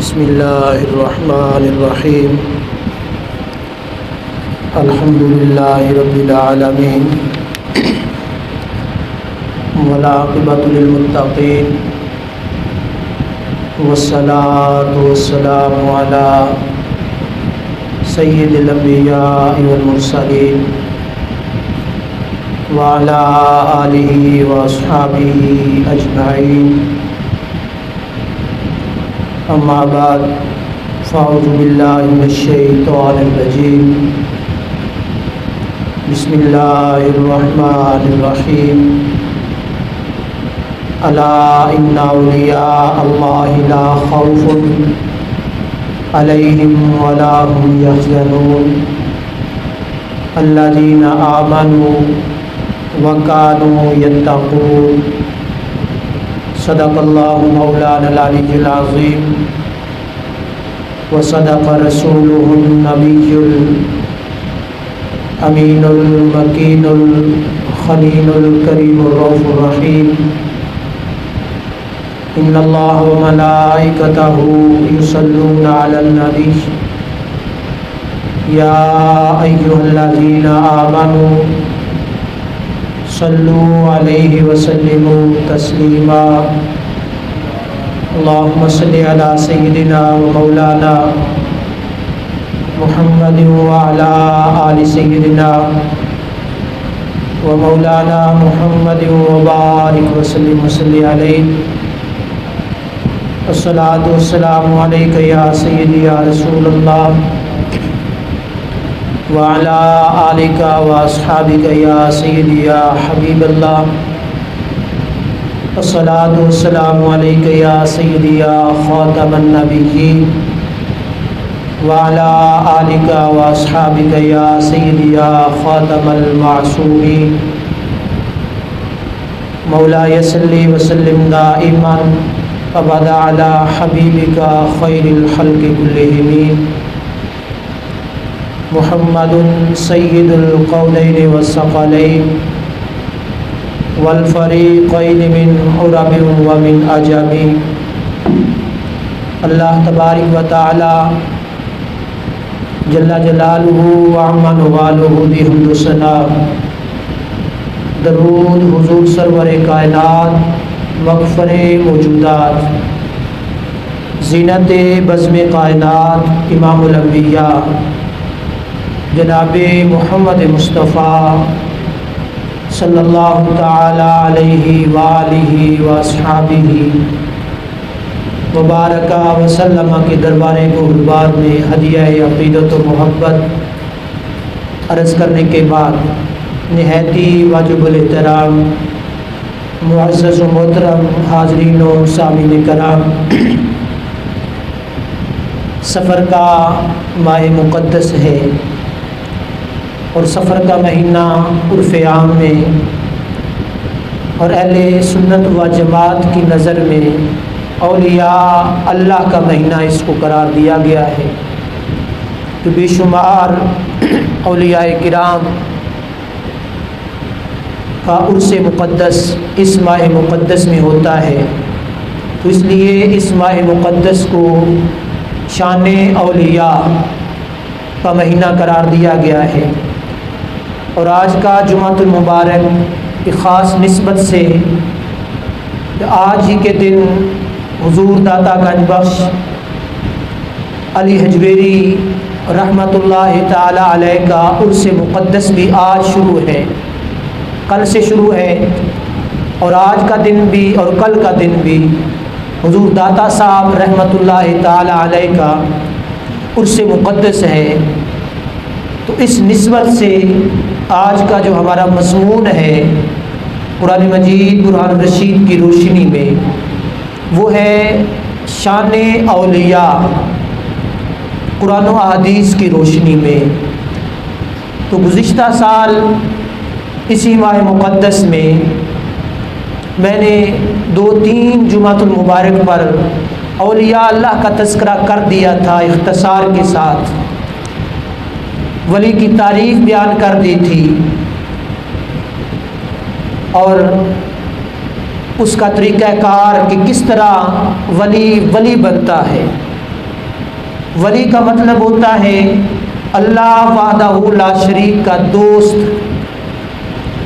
بسم اللہ الرحمن الرحیم الحمد للہ رب العالمین والعاقبۃ للمتقین والصلاۃ والسلام علی سید الانبیاء والمرسلین وعلی آلہ واصحابہ اجمعین اما بعد فاعوذ باللہ من الشیطان الرجیم بسم اللہ الرحمن الرحیم الا ان اولیاء اللہ لا خوف علیہم ولا هم یحزنون الذین آمنوا وکانوا یتقون صدق اللہ مولانا العلی العظیم وصدق رسولہ النبی الامین المکین الخليل الکریم الرؤوف الرحیم ان اللہ وملائکتہ یصلون علی النبی یا ایھا الذین آمنوا صلوا علیہ وسلموا تسلیما اللہم صل علی سیدنا و مولانا محمد وعلی آل سیدنا و مولانا محمد وبارک وسلم وصلی علیہ الصلاۃ والسلام علیک یا سیدی یا رسول اللہ وعلی آلک واصحابک یا سیدی یا حبیب اللہ الصلاۃ والسلام علیک یا سیدی یا خاتم النبیین وعلی آلک واصحابک یا سیدی یا خاتم المعصومین مولاي صلی وسلم دائما ابدا علی حبیبک خیر الخلق کلہم محمد سید القولین والثقلین والفریقین من عرب ومن عجم اللہ تبارک و تعالی جل جلالہ وعم نوالہ دی حمد و ثنا درود حضور سرور کائنات مغفر موجودات زینت بزم کائنات امام الانبیاء جناب محمد مصطفیٰ صلی اللہ تعالی علیہ وآلہ واصحابہ مبارکہ وسلم کے دربار گہربار میں ہدیہ عقیدت و محبت عرض کرنے کے بعد نہایتی واجب الاحترام معزز و محترم حاضرین و سامعین کرام، سفر کا ماہ مقدس ہے اور سفر کا مہینہ عرف عام میں اور اہل سنت و جماعت کی نظر میں اولیاء اللہ کا مہینہ اس کو قرار دیا گیا ہے کہ بے شمار اولیاء کرام کا عرس مقدس اس ماہ مقدس میں ہوتا ہے، تو اس لیے اس ماہ مقدس کو شان اولیاء کا مہینہ قرار دیا گیا ہے۔ اور آج کا جمعۃ المبارک کی خاص نسبت سے کہ آج ہی کے دن حضور داتا گنج بخش علی حجویری رحمۃ اللہ تعالی علیہ کا عرس مقدس بھی آج شروع ہے، کل سے شروع ہے، اور آج کا دن بھی اور کل کا دن بھی حضور داتا صاحب رحمۃ اللہ تعالی علیہ کا عرس مقدس ہے۔ تو اس نسبت سے آج کا جو ہمارا مضمون ہے قرآن مجید برہان الرشید کی روشنی میں، وہ ہے شان اولیاء قرآن و احادیث کی روشنی میں۔ تو گزشتہ سال اسی ماہ مقدس میں میں نے 2-3 جمعۃ المبارک پر اولیاء اللہ کا تذکرہ کر دیا تھا، اختصار کے ساتھ ولی کی تعریف بیان کر دی تھی اور اس کا طریقہ کار کہ کس طرح ولی بنتا ہے، ولی کا مطلب ہوتا ہے اللہ وحدہ لا شریک کا دوست،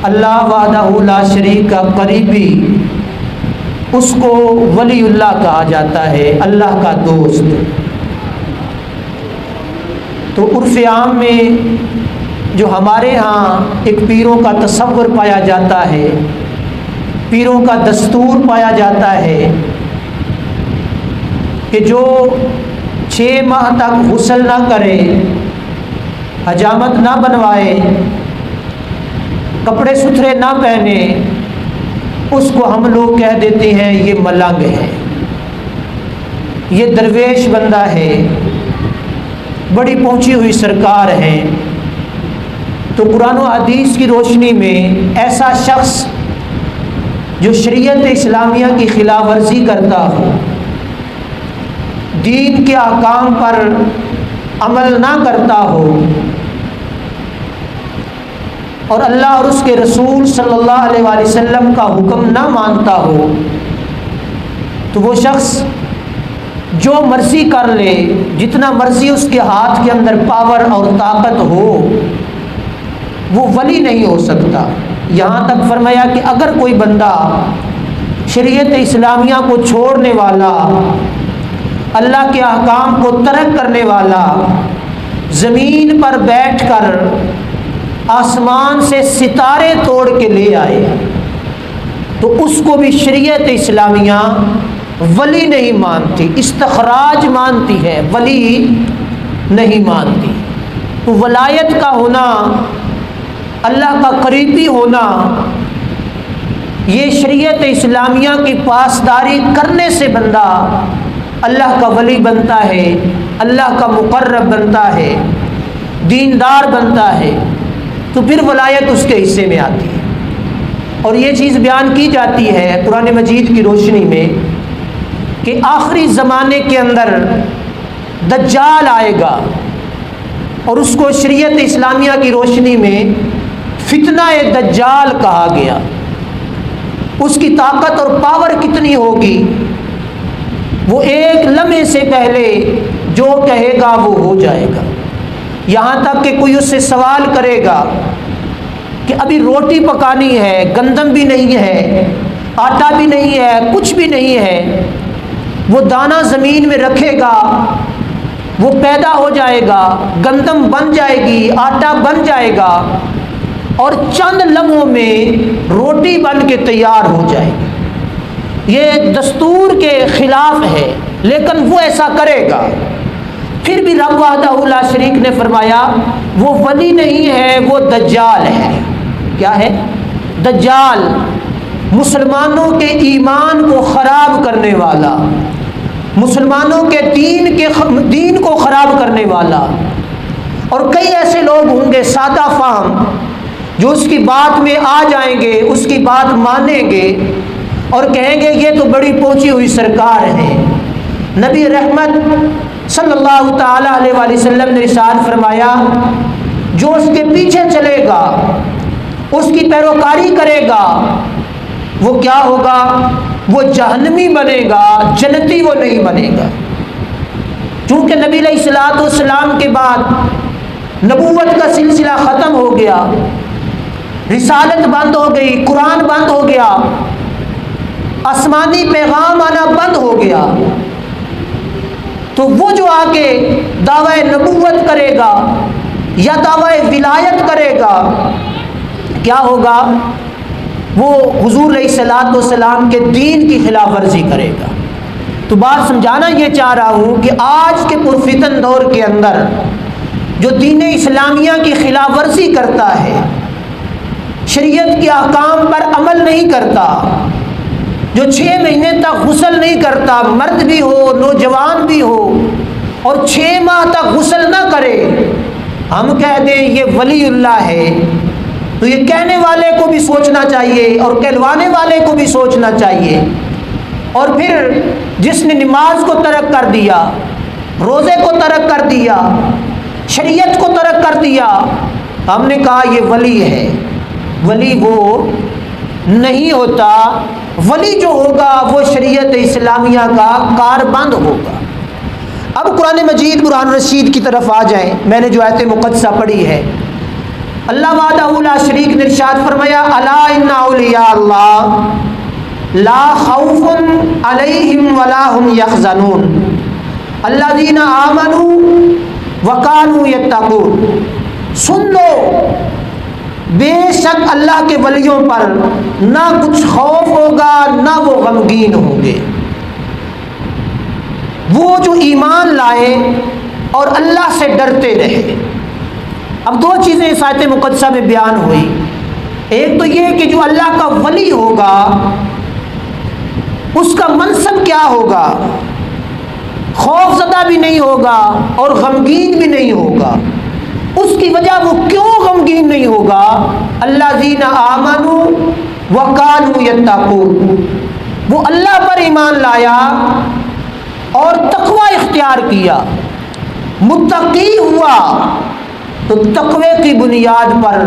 اللہ وحدہ لا شریک کا قریبی، اس کو ولی اللہ کہا جاتا ہے، اللہ کا دوست۔ تو عرف عام میں جو ہمارے ہاں ایک پیروں کا تصور پایا جاتا ہے، پیروں کا دستور پایا جاتا ہے کہ جو 6 ماہ تک غسل نہ کرے، حجامت نہ بنوائے، کپڑے ستھرے نہ پہنے، اس کو ہم لوگ کہہ دیتے ہیں یہ ملنگ ہے، یہ درویش بندہ ہے، بڑی پہنچی ہوئی سرکار ہے۔ تو قرآن و حدیث کی روشنی میں ایسا شخص جو شریعت اسلامیہ کی خلاف ورزی کرتا ہو، دین کے احکام پر عمل نہ کرتا ہو اور اللہ اور اس کے رسول صلی اللہ علیہ وآلہ وسلم کا حکم نہ مانتا ہو، تو وہ شخص جو مرضی کر لے، جتنا مرضی اس کے ہاتھ کے اندر پاور اور طاقت ہو، وہ ولی نہیں ہو سکتا۔ یہاں تک فرمایا کہ اگر کوئی بندہ شریعت اسلامیہ کو چھوڑنے والا، اللہ کے احکام کو ترک کرنے والا، زمین پر بیٹھ کر آسمان سے ستارے توڑ کے لے آئے، تو اس کو بھی شریعت اسلامیہ ولی نہیں مانتی، استخراج مانتی ہے، ولی نہیں مانتی۔ تو ولایت کا ہونا، اللہ کا قریبی ہونا، یہ شریعت اسلامیہ کی پاسداری کرنے سے بندہ اللہ کا ولی بنتا ہے، اللہ کا مقرب بنتا ہے، دیندار بنتا ہے، تو پھر ولایت اس کے حصے میں آتی ہے۔ اور یہ چیز بیان کی جاتی ہے قرآن مجید کی روشنی میں کہ آخری زمانے کے اندر دجال آئے گا، اور اس کو شریعت اسلامیہ کی روشنی میں فتنہ دجال کہا گیا۔ اس کی طاقت اور پاور کتنی ہوگی، وہ ایک لمحے سے پہلے جو کہے گا وہ ہو جائے گا۔ یہاں تک کہ کوئی اس سے سوال کرے گا کہ ابھی روٹی پکانی ہے، گندم بھی نہیں ہے، آٹا بھی نہیں ہے، کچھ بھی نہیں ہے، وہ دانہ زمین میں رکھے گا، وہ پیدا ہو جائے گا، گندم بن جائے گی، آٹا بن جائے گا، اور چند لمحوں میں روٹی بن کے تیار ہو جائے گی۔ یہ دستور کے خلاف ہے، لیکن وہ ایسا کرے گا۔ پھر بھی رب وحدہ لا شریک نے فرمایا وہ ولی نہیں ہے، وہ دجال ہے۔ کیا ہے؟ دجال، مسلمانوں کے ایمان کو خراب کرنے والا، مسلمانوں کے دین کو خراب کرنے والا۔ اور کئی ایسے لوگ ہوں گے سادہ فہم جو اس کی بات میں آ جائیں گے، اس کی بات مانیں گے اور کہیں گے یہ تو بڑی پہنچی ہوئی سرکار ہے۔ نبی رحمت صلی اللہ تعالی علیہ وآلہ وسلم نے ارشاد فرمایا جو اس کے پیچھے چلے گا، اس کی پیروکاری کرے گا، وہ کیا ہوگا؟ وہ جہنمی بنے گا، جنتی وہ نہیں بنے گا۔ چونکہ نبی علیہ الصلوۃ والسلام کے بعد نبوت کا سلسلہ ختم ہو گیا، رسالت بند ہو گئی، قرآن بند ہو گیا، آسمانی پیغام آنا بند ہو گیا، تو وہ جو آگے دعوی نبوت کرے گا یا دعوی ولایت کرے گا، کیا ہوگا؟ وہ حضور علیہ الصلوۃ والسلام کے دین کی خلاف ورزی کرے گا۔ تو بات سمجھانا یہ چاہ رہا ہوں کہ آج کے پرفتن دور کے اندر جو دین اسلامیہ کی خلاف ورزی کرتا ہے، شریعت کے احکام پر عمل نہیں کرتا، جو 6 مہینے تک غسل نہیں کرتا، مرد بھی ہو نوجوان بھی ہو، اور 6 ماہ تک غسل نہ کرے، ہم کہہ دیں یہ ولی اللہ ہے، تو یہ کہنے والے کو بھی سوچنا چاہیے اور کہلوانے والے کو بھی سوچنا چاہیے۔ اور پھر جس نے نماز کو ترک کر دیا، روزے کو ترک کر دیا، شریعت کو ترک کر دیا، ہم نے کہا یہ ولی ہے۔ ولی وہ نہیں ہوتا، ولی جو ہوگا وہ شریعت اسلامیہ کا کاربند ہوگا۔ اب قرآن مجید برہان رشید کی طرف آ جائیں. میں نے جو آیت مقدسہ پڑھی ہے، اللہ وحدہ لا شریک نے ارشاد فرمایا الا ان اولیاء اللہ لا خوف علیہم ولا هم یحزنون الذین آمنوا وکانوا یتقون. سن لو، بے شک اللہ کے ولیوں پر نہ کچھ خوف ہوگا نہ وہ غمگین ہوں گے، وہ جو ایمان لائے اور اللہ سے ڈرتے رہے. اب دو چیزیں اس آیت مقدسہ میں بیان ہوئی. ایک تو یہ کہ جو اللہ کا ولی ہوگا اس کا منصب کیا ہوگا، خوف زدہ بھی نہیں ہوگا اور غمگین بھی نہیں ہوگا. اس کی وجہ وہ کیوں غمگین نہیں ہوگا؟ الذین آمنوا وکانوا یتقون، وہ اللہ پر ایمان لایا اور تقوی اختیار کیا، متقی ہوا. تو تقوی کی بنیاد پر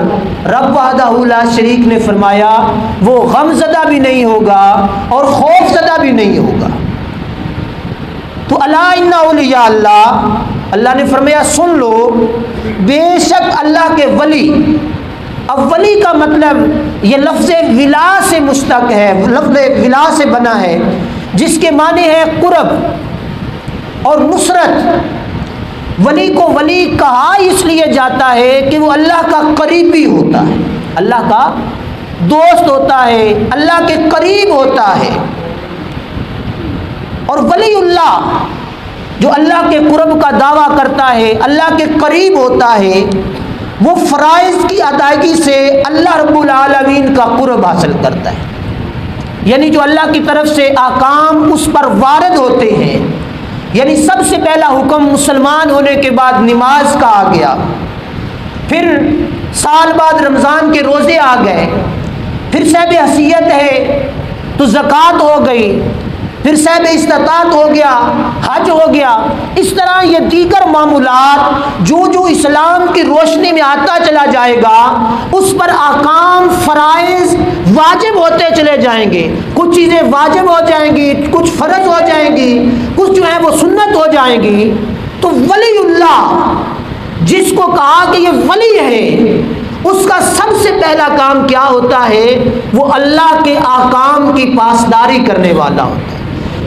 رب وحدہ لا شریک نے فرمایا وہ غم زدہ بھی نہیں ہوگا اور خوف زدہ بھی نہیں ہوگا. تو الا ان اولیاء اللہ، اللہ نے فرمایا سن لو، بے شک اللہ کے ولی. اب ولی کا مطلب یہ لفظ ولا سے مشتق ہے، لفظ ولا سے بنا ہے، جس کے معنی ہے قرب اور نصرت. ولی کو ولی کہا اس لیے جاتا ہے کہ وہ اللہ کا قریبی ہوتا ہے، اللہ کا دوست ہوتا ہے، اللہ کے قریب ہوتا ہے. اور ولی اللہ جو اللہ کے قرب کا دعویٰ کرتا ہے، اللہ کے قریب ہوتا ہے، وہ فرائض کی ادائیگی سے اللہ رب العالمین کا قرب حاصل کرتا ہے. یعنی جو اللہ کی طرف سے احکام اس پر وارد ہوتے ہیں، یعنی سب سے پہلا حکم مسلمان ہونے کے بعد نماز کا آ گیا، پھر سال بعد رمضان کے روزے آ گئے، پھر صاحب حیثیت ہے تو زکوٰۃ ہو گئی، پھر صاحب استطاعت ہو گیا، حج ہو گیا. اس طرح یہ دیگر معمولات جو جو اسلام کی روشنی میں آتا چلا جائے گا اس پر احکام فرائض واجب ہوتے چلے جائیں گے. کچھ چیزیں واجب ہو جائیں گی، کچھ فرض ہو جائیں گی، کچھ جو ہے وہ سنت ہو جائیں گی. تو ولی اللہ جس کو کہا کہ یہ ولی ہے، اس کا سب سے پہلا کام کیا ہوتا ہے؟ وہ اللہ کے احکام کی پاسداری کرنے والا ہوتا ہے،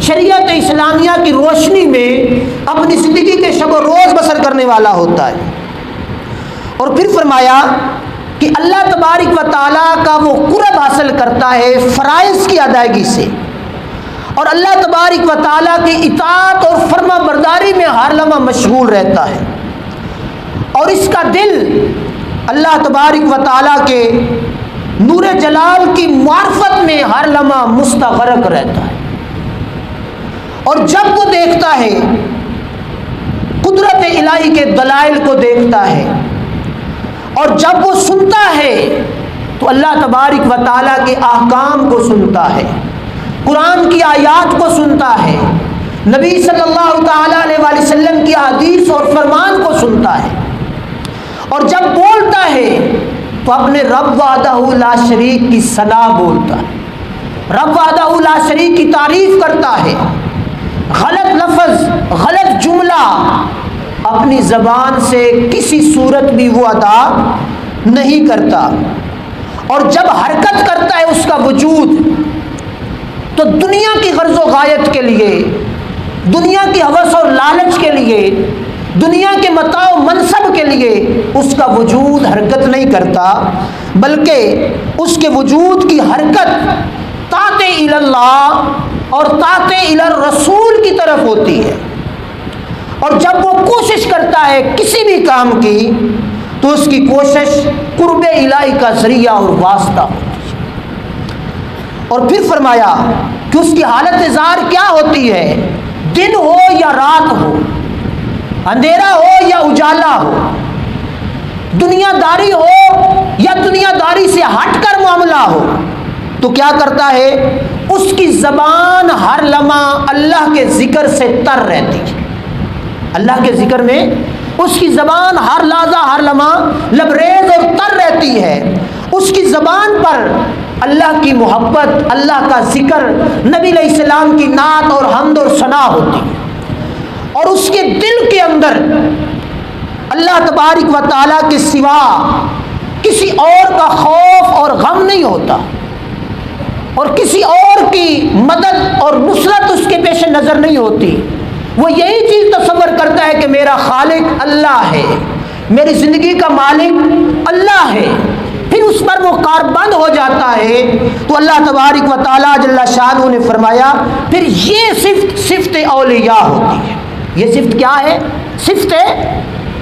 شریعت اسلامیہ کی روشنی میں اپنی زندگی کے شب و روز بسر کرنے والا ہوتا ہے. اور پھر فرمایا کہ اللہ تبارک و تعالیٰ کا وہ قرب حاصل کرتا ہے فرائض کی ادائیگی سے، اور اللہ تبارک و تعالیٰ کی اطاعت اور فرما برداری میں ہر لمحہ مشغول رہتا ہے، اور اس کا دل اللہ تبارک و تعالیٰ کے نور جلال کی معرفت میں ہر لمحہ مستغرق رہتا ہے. اور جب وہ دیکھتا ہے قدرت الہی کے دلائل کو دیکھتا ہے، اور جب وہ سنتا ہے تو اللہ تبارک و تعالیٰ کے احکام کو سنتا ہے، قرآن کی آیات کو سنتا ہے، نبی صلی اللہ تعالیٰ علیہ وآلہ وسلم کی حدیث اور فرمان کو سنتا ہے، اور جب بولتا ہے تو اپنے رب وحدہ لا شریک کی ثنا بولتا ہے، رب وحدہ لا شریک کی تعریف کرتا ہے. غلط لفظ، غلط جملہ اپنی زبان سے کسی صورت بھی وہ ادا نہیں کرتا. اور جب حرکت کرتا ہے اس کا وجود تو دنیا کی غرض و غایت کے لیے، دنیا کی ہوس اور لالچ کے لیے، دنیا کے متاع و منصب کے لیے اس کا وجود حرکت نہیں کرتا، بلکہ اس کے وجود کی حرکت طاعت اللہ اور طاعت الرسول کی طرف ہوتی ہے. اور جب وہ کوشش کرتا ہے کسی بھی کام کی تو اس کی کوشش قرب الہی کا ذریعہ اور واسطہ ہوتی ہے. اور پھر فرمایا کہ اس کی حالت ظاہر کیا ہوتی ہے؟ دن ہو یا رات ہو، اندھیرا ہو یا اجالا ہو، دنیا داری ہو یا دنیا داری سے ہٹ کر معاملہ ہو، تو کیا کرتا ہے؟ اس کی زبان ہر لمحہ اللہ کے ذکر سے تر رہتی ہے. اللہ کے ذکر میں اس کی زبان ہر لحظہ ہر لمحہ لبریز اور تر رہتی ہے. اس کی زبان پر اللہ کی محبت، اللہ کا ذکر، نبی علیہ السلام کی نعت اور حمد اور ثنا ہوتی ہے. اور اس کے دل کے اندر اللہ تبارک و تعالیٰ کے سوا کسی اور کا خوف اور غم نہیں ہوتا، اور کسی اور کی مدد اور نصرت اس کے پیش نظر نہیں ہوتی، وہ یہی چیز تصور کرتا ہے کہ میرا خالق اللہ ہے، میری زندگی کا مالک اللہ ہے، پھر اس پر وہ کاربند ہو جاتا ہے تو اللہ تبارک و تعالیٰ جل شانہ نے فرمایا پھر یہ صفت اولیاء ہوتی ہے۔ یہ صفت کیا ہے؟ صفت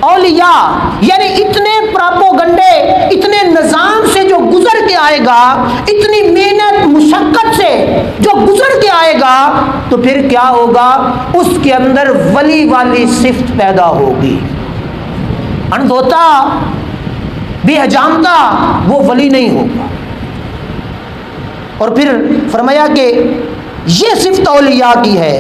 اولیاء، یعنی اتنے پراپوگنڈے، اتنے نظام سے جو گزر کے آئے گا، اتنی محنت مشقت سے جو گزر کے آئے گا، تو پھر کیا ہوگا؟ اس کے اندر ولی والی صفت پیدا ہوگی۔ اندھوتا، بے حجامتا، وہ ولی نہیں ہوگا۔ اور پھر فرمایا کہ یہ صفت اولیاء کی ہے،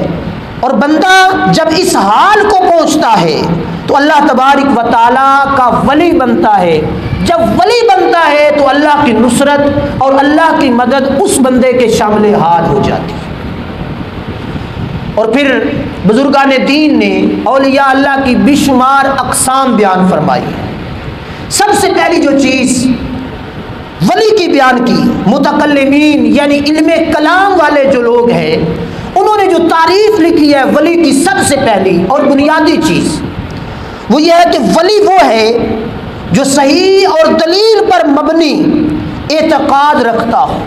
اور بندہ جب اس حال کو پہنچتا ہے تو اللہ تبارک و تعالیٰ کا ولی بنتا ہے۔ جب ولی بنتا ہے تو اللہ کی نصرت اور اللہ کی مدد اس بندے کے شامل حال ہو جاتی ہے۔ اور پھر بزرگان دین نے اولیاء اللہ کی بے شمار اقسام بیان فرمائی ہے۔ سب سے پہلی جو چیز ولی کی بیان کی، متکلمین یعنی علم کلام والے جو لوگ ہیں، انہوں نے جو تعریف لکھی ہے ولی کی، سب سے پہلی اور بنیادی چیز وہ یہ ہے کہ ولی وہ ہے جو صحیح اور دلیل پر مبنی اعتقاد رکھتا ہو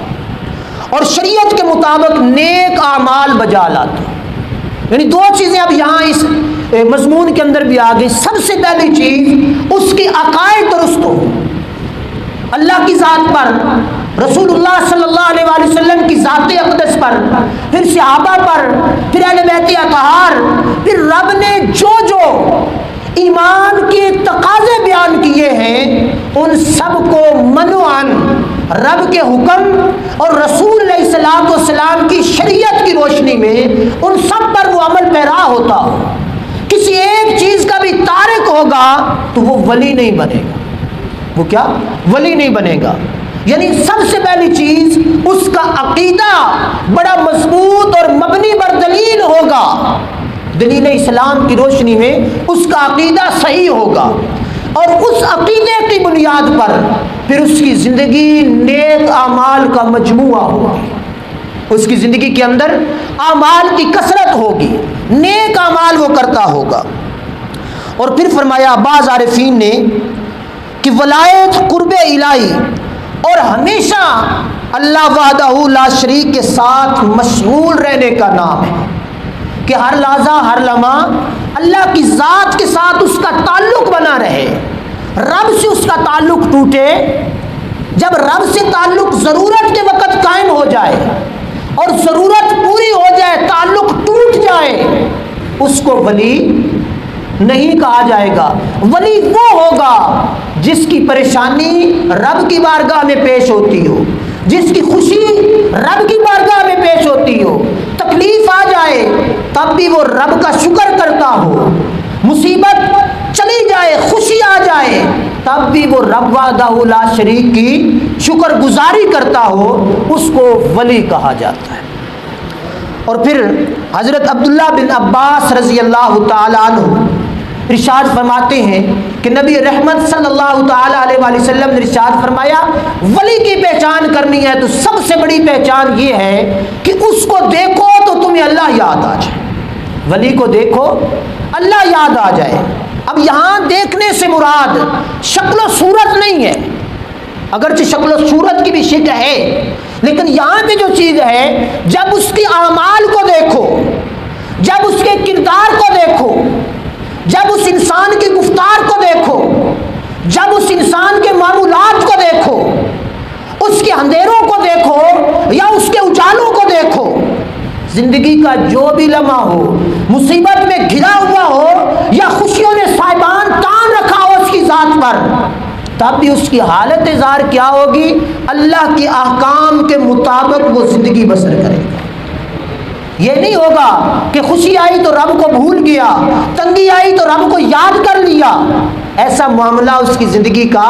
اور شریعت کے مطابق نیک اعمال بجا لاتا ہو۔ یعنی دو چیزیں اب یہاں اس مضمون کے اندر بھی آ گئی۔ سب سے پہلی چیز اس کی عقائد درست ہو، اللہ کی ذات پر، رسول اللہ صلی اللہ علیہ وآلہ وسلم کی ذات اقدس پر، پھر صحابہ پر، پھر اہل بیت اطہار، پھر رب نے جو جو ایمان کے تقاضے بیان کیے ہیں ان سب کو منوعاً رب کے حکم اور رسول علیہ الصلوۃ والسلام کی شریعت کی روشنی میں ان سب پر وہ عمل پیرا ہوتا ہو۔ کسی ایک چیز کا بھی تارک ہوگا تو وہ ولی نہیں بنے گا۔ وہ کیا؟ ولی نہیں بنے گا۔ یعنی سب سے پہلی چیز اس کا عقیدہ بڑا مضبوط اور مبنی بر دلیل ہوگا، دلیل اسلام کی روشنی میں اس کا عقیدہ صحیح ہوگا، اور اس عقیدے کی بنیاد پر پھر اس کی زندگی نیک اعمال کا مجموعہ ہوگی۔ اس کی زندگی کے اندر اعمال کی کثرت ہوگی، نیک اعمال وہ کرتا ہوگا۔ اور پھر فرمایا بعض عارفین نے کہ ولایت قرب الہی اور ہمیشہ اللہ وحدہ لا شریک کے ساتھ مشغول رہنے کا نام ہے، کہ ہر لحظہ ہر لمحہ اللہ کی ذات کے ساتھ اس کا تعلق بنا رہے، رب سے اس کا تعلق ٹوٹے، جب رب سے تعلق ضرورت کے وقت قائم ہو جائے اور ضرورت پوری ہو جائے، تعلق ٹوٹ جائے، اس کو ولی نہیں کہا جائے گا۔ ولی وہ ہوگا جس کی پریشانی رب کی بارگاہ میں پیش ہوتی ہو، جس کی خوشی رب کی بارگاہ میں پیش ہوتی ہو، تکلیف آ جائے تب بھی وہ رب کا شکر کرتا ہو، مصیبت چلی جائے خوشی آ جائے تب بھی وہ رب وحدہ لا شریک کی شکر گزاری کرتا ہو، اس کو ولی کہا جاتا ہے۔ اور پھر حضرت عبداللہ بن عباس رضی اللہ تعالیٰ عنہ ارشاد فرماتے ہیں کہ نبی رحمت صلی اللہ تعالیٰ علیہ وآلہ وسلم نے ارشاد فرمایا ولی کی پہچان کرنی ہے تو سب سے بڑی پہچان یہ ہے کہ اس کو دیکھو تو تمہیں اللہ یاد آ جائے۔ ولی کو دیکھو اللہ یاد آ جائے۔ اب یہاں دیکھنے سے مراد شکل و صورت نہیں ہے، اگرچہ شکل و صورت کی بھی شکل ہے، لیکن یہاں پہ جو چیز ہے جب اس کی اعمال کو دیکھو، جب اس کے کردار کو دیکھو، جب اس انسان کی گفتار کو دیکھو، جب اس انسان کے معمولات کو دیکھو، اس کے اندھیروں کو دیکھو یا اس کے اجالوں کو دیکھو، زندگی کا جو بھی لمحہ ہو، مصیبت میں گھرا ہوا ہو یا خوشیوں نے سائبان تان رکھا ہو اس کی ذات پر، تب بھی اس کی حالت ظاہر کیا ہوگی؟ اللہ کے احکام کے مطابق وہ زندگی بسر کرے گا۔ یہ نہیں ہوگا کہ خوشی آئی تو رب کو بھول گیا، تنگی آئی تو رب کو یاد کر لیا، ایسا معاملہ اس کی زندگی کا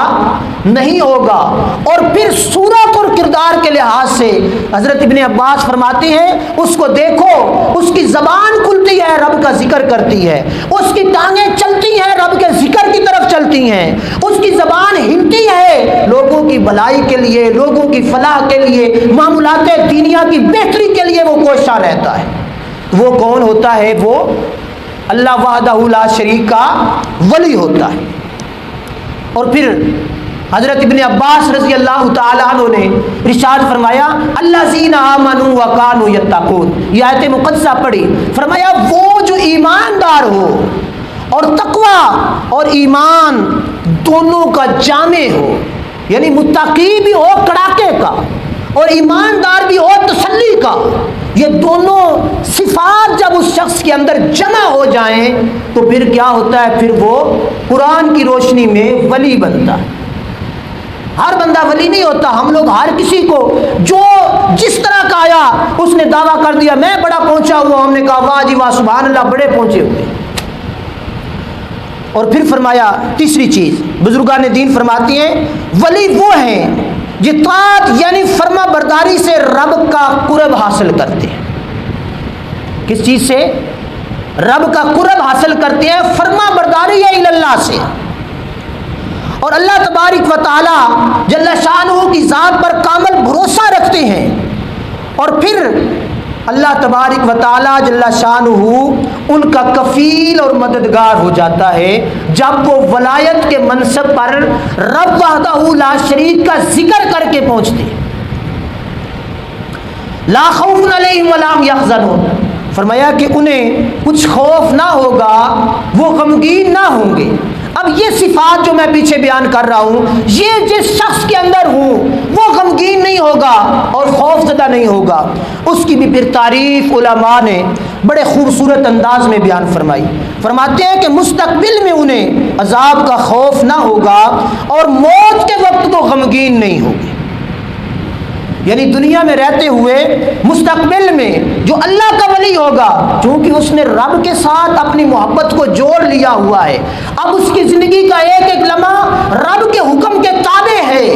نہیں ہوگا۔ اور پھر صورت اور کردار کے لحاظ سے حضرت ابن عباس فرماتے ہیں اس کو دیکھو، اس کی زبان کھلتی ہے رب کا ذکر کرتی ہے، اس کی ٹانگیں چلتی ہیں رب کے ذکر کی طرف چلتی ہیں، اس کی زبان ہلتی ہے لوگوں کی بھلائی کے لیے، لوگوں کی فلاح کے لیے، معاملات دینیا کی بہتری کے لیے وہ کوشاں رہتا ہے۔ وہ کون ہوتا ہے؟ وہ اللہ وحدہ لا شریک کا ولی ہوتا ہے۔ اور پھر حضرت ابن عباس رضی اللہ تعالیٰ عنہ نے ارشاد فرمایا الذین آمنوا وکانوا یتقون، یہ آیت مقدسہ پڑھی، فرمایا وہ جو ایماندار ہو اور تقوی اور ایمان دونوں کا جامع ہو، یعنی متقی بھی ہو کڑاکے کا اور ایماندار بھی ہو تسلی کا، یہ دونوں صفات جب اس شخص کے اندر جمع ہو جائیں تو پھر کیا ہوتا ہے؟ پھر وہ قرآن کی روشنی میں ولی بنتا ہے۔ ہر بندہ ولی نہیں ہوتا، ہم لوگ ہر کسی کو جو جس طرح کا آیا اس نے دعویٰ کر دیا میں بڑا پہنچا ہوا، ہم نے کہا واہ جی واہ سبحان اللہ بڑے پہنچے ہوئے۔ اور پھر فرمایا تیسری چیز بزرگان دین فرماتی ہیں ولی وہ ہیں جو طاعت یعنی فرما برداری سے رب کا قرب حاصل کرتے ہیں۔ کس چیز سے؟ رب کا قرب حاصل کرتے ہیں، فرما برداری ہے اللہ سے، اور اللہ تبارک و تعالی جل شانہ کی ذات پر کامل بھروسہ رکھتے ہیں، اور پھر اللہ تبارک و تعالی جل شانہ ان کا کفیل اور مددگار ہو جاتا ہے جب وہ ولایت کے منصب پر رب وحدہ لا شریک کا ذکر کر کے پہنچتے ہیں۔ لا خوف علیہم ولا هم یحزنون، فرمایا کہ انہیں کچھ خوف نہ ہوگا، وہ غمگین نہ ہوں گے۔ اب یہ صفات جو میں پیچھے بیان کر رہا ہوں، یہ جس شخص کے اندر ہوں وہ غمگین نہیں ہوگا اور خوف زدہ نہیں ہوگا۔ اس کی بھی پھر تعریف علماء نے بڑے خوبصورت انداز میں بیان فرمائی، فرماتے ہیں کہ مستقبل میں انہیں عذاب کا خوف نہ ہوگا اور موت کے وقت وہ غمگین نہیں ہوگے۔ یعنی دنیا میں رہتے ہوئے مستقبل میں جو اللہ کا ولی ہوگا، چونکہ اس نے رب کے ساتھ اپنی محبت کو جوڑ لیا ہوا ہے، اب اس کی زندگی کا ایک ایک لمحہ رب کے حکم کے تابع ہے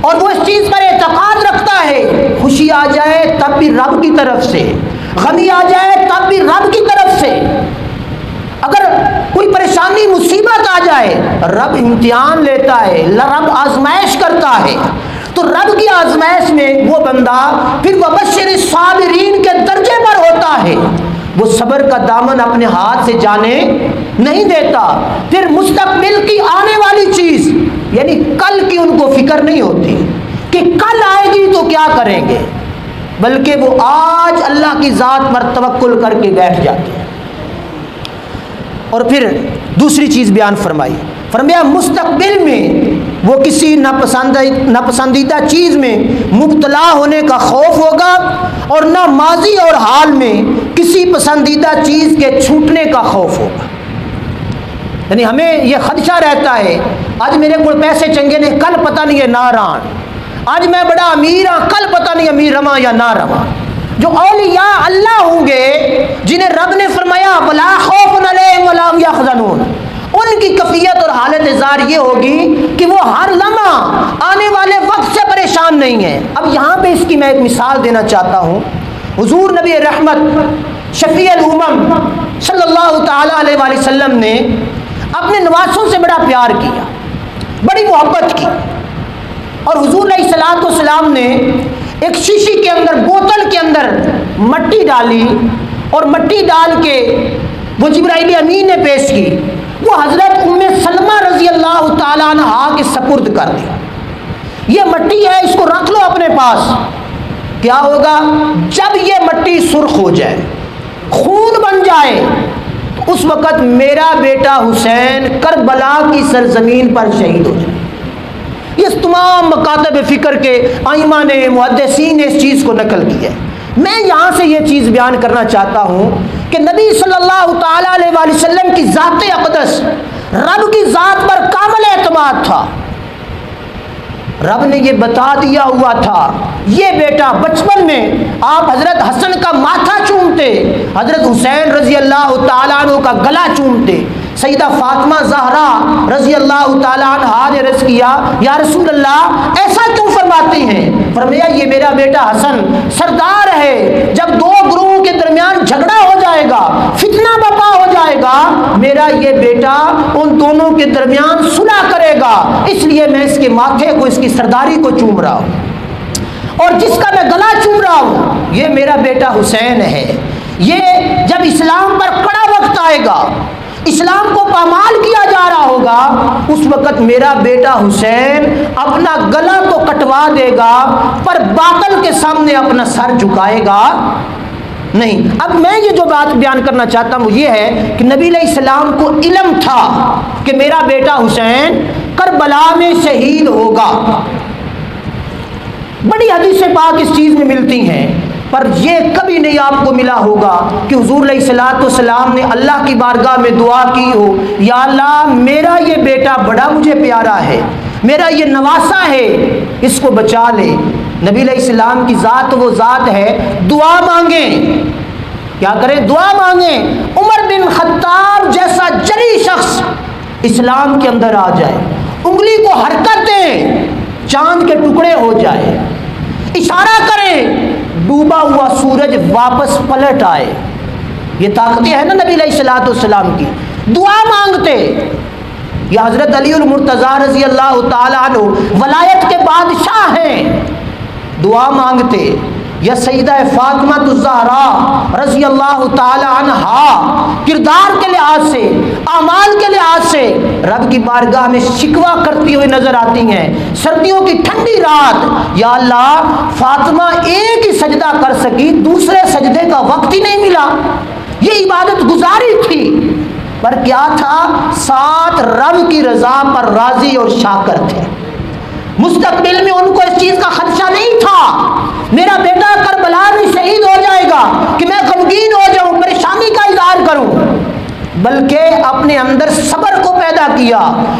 اور وہ اس چیز پر اعتقاد رکھتا ہے، خوشی آ جائے تب بھی رب کی طرف سے، غمی آ جائے تب بھی رب کی طرف سے، اگر کوئی پریشانی مصیبت آ جائے رب امتحان لیتا ہے، رب آزمائش کرتا ہے، تو رب کی آزمائش میں وہ بندہ پھر وبشر الصابرین کے درجے پر ہوتا ہے، وہ صبر کا دامن اپنے ہاتھ سے جانے نہیں دیتا، پھر مستقبل کی آنے والی چیز یعنی کل کی ان کو فکر نہیں ہوتی کہ کل آئے گی تو کیا کریں گے، بلکہ وہ آج اللہ کی ذات پر توکل کر کے بیٹھ جاتے ہیں۔ اور پھر دوسری چیز بیان فرمایا مستقبل میں وہ کسی ناپسندیدہ چیز میں مبتلا ہونے کا خوف ہوگا اور نہ ماضی اور حال میں کسی پسندیدہ چیز کے چھوٹنے کا خوف ہوگا۔ یعنی ہمیں یہ خدشہ رہتا ہے آج میرے کو پیسے چنگے نے کل پتہ نہیں ہے ناران، آج میں بڑا امیر ہاں کل پتہ نہیں امیر رواں یا نہ رواں۔ جو اولیاء اللہ ہوں گے جنہیں رب نے فرمایا ولا خوف علیہم ولا هم یحزنون، ان کی کیفیت اور حالت ظاہر یہ ہوگی کہ وہ ہر لمحہ آنے والے وقت سے پریشان نہیں ہیں۔ اب یہاں پہ اس کی میں ایک مثال دینا چاہتا ہوں۔ حضور نبی رحمت شفیع الامم صلی اللہ تعالی علیہ وآلہ وسلم نے اپنے نواسوں سے بڑا پیار کیا، بڑی محبت کی، اور حضور علیہ الصلوۃ والسلام نے ایک شیشی کے اندر بوتل کے اندر مٹی ڈالی اور مٹی ڈال کے وہ جبرائیل امین نے پیش کی، وہ حضرت ام سلمہ رضی اللہ تعالیٰ عنہا کے سپرد کر دی۔ یہ مٹی ہے، اس کو رکھ لو اپنے پاس، کیا ہوگا جب یہ مٹی سرخ ہو جائے خون بن جائے تو اس وقت میرا بیٹا حسین کربلا کی سرزمین پر شہید ہو جائے۔ یہ تمام مکاتب فکر کے ائمہ نے محدثین نے اس چیز کو نقل کیا ہے۔ میں یہاں سے یہ چیز بیان کرنا چاہتا ہوں کہ نبی صلی اللہ تعالیٰ علیہ وآلہ وسلم کی ذات اقدس رب کی ذات پر کامل اعتماد تھا، رب نے یہ بتا دیا ہوا تھا، یہ بیٹا بچپن میں آپ حضرت حسن کا ماتھا چومتے، حضرت حسین رضی اللہ تعالیٰ عنہ کا گلا چومتے، سیدہ فاطمہ زہرا رضی اللہ تعالیٰ عنہا نے عرض کیا یا رسول اللہ ایسا کیوں فرماتی ہیں؟ فرمایا یہ میرا بیٹا حسن سردار ہے، جب دو گروہوں کے درمیان جھگڑا ہو جائے گا، فتنہ برپا ہو جائے گا، میرا یہ بیٹا ان دونوں کے درمیان صلح کرے گا، اس لیے میں اس کے ماتھے کو، اس کی سرداری کو چوم رہا ہوں، اور جس کا میں گلا چوم رہا ہوں یہ میرا بیٹا حسین ہے۔ یہ جب اسلام پر کڑا وقت آئے گا، اسلام کو پامال کیا جا رہا ہوگا، اس وقت میرا بیٹا حسین اپنا گلا تو کٹوا دے گا پر باطل کے سامنے اپنا سر جھکائے گا نہیں۔ اب میں یہ جو بات بیان کرنا چاہتا ہوں وہ یہ ہے کہ نبی علیہ السلام کو علم تھا کہ میرا بیٹا حسین کربلا میں شہید ہوگا۔ بڑی حدیث پاک اس چیز میں ملتی ہیں، پر یہ کبھی نہیں آپ کو ملا ہوگا کہ حضور علیہ الصلوۃ والسلام نے اللہ کی بارگاہ میں دعا کی ہو، یا اللہ میرا یہ بیٹا بڑا مجھے پیارا ہے، میرا یہ نواسا ہے، اس کو بچا لے۔ نبی علیہ السلام کی ذات وہ ذات ہے، دعا مانگیں، کیا کریں؟ دعا مانگیں۔ عمر بن خطاب جیسا جلی شخص اسلام کے اندر آ جائے، انگلی کو حرکت دیں، چاند کے ٹکڑے ہو جائے، اشارہ کریں، ڈوبا ہوا سورج واپس پلٹ آئے، یہ طاقتیں ہیں نا نبی علیہ الصلوۃ والسلام کی۔ دعا مانگتے، یا حضرت علی المرتضیٰ رضی اللہ تعالیٰ عنہ ولایت کے بادشاہ ہیں، دعا مانگتے، یا سیدہ فاطمہ الزہرا رضی اللہ تعالی عنہا کردار کے لحاظ سے، اعمال کے لحاظ سے رب کی بارگاہ میں شکوہ کرتی ہوئی نظر آتی ہیں۔ سردیوں کی ٹھنڈی رات، یا اللہ فاطمہ ایک ہی سجدہ کر سکی، دوسرے سجدے کا وقت ہی نہیں ملا، یہ عبادت گزاری تھی، پر کیا تھا؟ ساتھ رب کی رضا پر راضی اور شاکر تھے۔ مستقبل میں ان کو اس چیز کا خدشہ نہیں تھا میرا بیٹا کربلا میں شہید ہو جائے گا کہ میں غمگین ہو جاؤں، پریشانی کا اظہار کروں، بلکہ اپنے اندر صبر کو پیدا کیا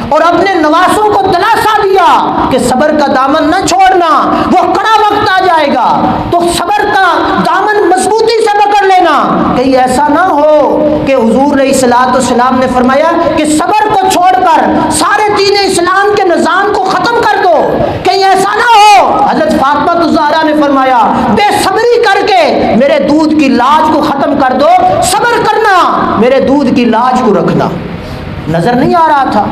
اور اپنے نواسوں کو دلاسا دیا کہ صبر کا دامن نہ چھوڑنا، وہ کڑا وقت آ جائے گا تو صبر کا دامن مضبوطی سے پکڑ لینا، کہیں ایسا نہ ہو کہ حضور علیہ الصلوۃ والسلام نے فرمایا کہ صبر کو چھوڑ کر سارے دین اسلام کے نظام کو ختم کر دو، کہیں ایسا نہ ہو۔ حضرت فاطمہ الزہرا نے فرمایا بے صبری کر کے میرے دودھ کی لاج کو ختم کر دو، صبر کرنا، میرے دودھ کی لاج کو رکھنا۔ نظر نہیں آ رہا تھا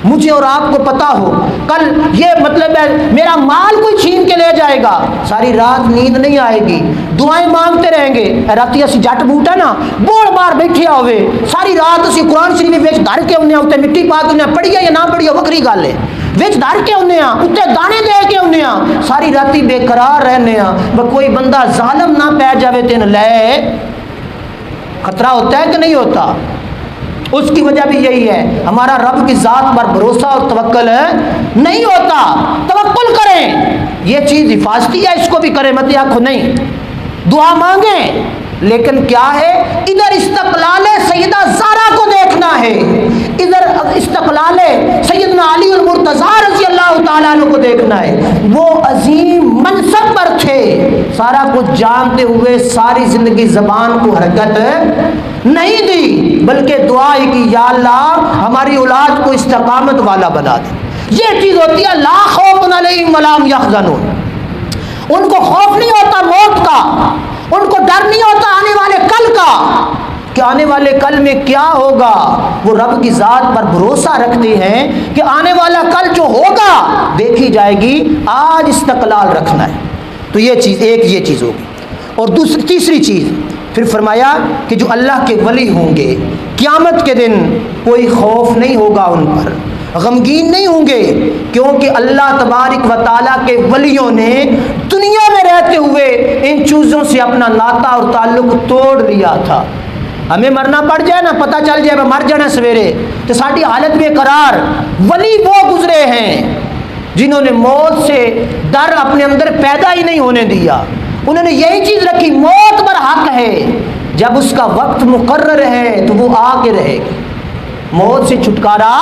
مجھے اور آپ کو پتا ہو کل یہ مطلب ہے میرا مال کوئی چھین کے لے جائے گا، ساری رات نیند نہیں آئے گی، دعائیں مانگتے رہیں گے، راتی اسی جٹ بوٹا نا بوڑ بار بیٹھے ہوئے ساری رات اسی قرآن شریف وچ دھر کے انہیں اتنے مٹی پا کے پڑھیا یا نہ پڑھیا وکری گل ہے، وچ دھر کے انہیں اتنے دانے دے کے انہیں ساری راتی بے قرار رہنے کوئی بندہ ظالم نہ پی جاوے تین لے، خطرہ ہوتا ہے کہ نہیں ہوتا؟ اس کی وجہ بھی یہی ہے، ہمارا رب کی ذات پر بھروسہ اور توکل نہیں ہوتا۔ توکل کریں، یہ چیز حفاظتی ہے، اس کو بھی کریں، مت آنکھوں نہیں، دعا مانگیں، لیکن کیا ہے؟ ادھر استقلال سیدہ زہرا کو دیکھنا ہے، ادھر استقلال سیدنا علی المرتضیٰ رضی اللہ تعالیٰ عنہ کو دیکھنا ہے۔ وہ عظیم منصب پر تھے، سارا کچھ جانتے ہوئے ساری زندگی زبان کو حرکت نہیں دی، بلکہ دعا ہی کی یا اللہ ہماری اولاد کو استقامت والا بنا دے۔ یہ چیز ہوتی ہے لا خوف علیہم ولا هم یحزنون، ان کو خوف نہیں ہوتا موت کا، ان کو ڈر نہیں ہوتا آنے والے کل کا کہ آنے والے کل میں کیا ہوگا، وہ رب کی ذات پر بھروسہ رکھتے ہیں کہ آنے والا کل جو ہوگا دیکھی جائے گی، آج استقلال رکھنا ہے۔ تو یہ چیز ایک یہ چیز ہوگی، اور تیسری چیز پھر فرمایا کہ جو اللہ کے ولی ہوں گے قیامت کے دن کوئی خوف نہیں ہوگا ان پر، غمگین نہیں ہوں گے، کیونکہ اللہ تبارک و تعالیٰ کے ولیوں نے دنیا میں رہتے ہوئے ان چیزوں سے اپنا ناتا اور تعلق توڑ لیا تھا۔ ہمیں مرنا پڑ جائے نا، پتہ چل جائے میں مر جانا سویرے تو ساری حالت بے قرار، ولی وہ گزرے ہیں جنہوں نے موت سے ڈر اپنے اندر پیدا ہی نہیں ہونے دیا، انہوں نے یہی چیز رکھی موت پر حق ہے، جب اس کا وقت مقرر ہے تو وہ آ کے رہے گی، موت سے چھٹکارا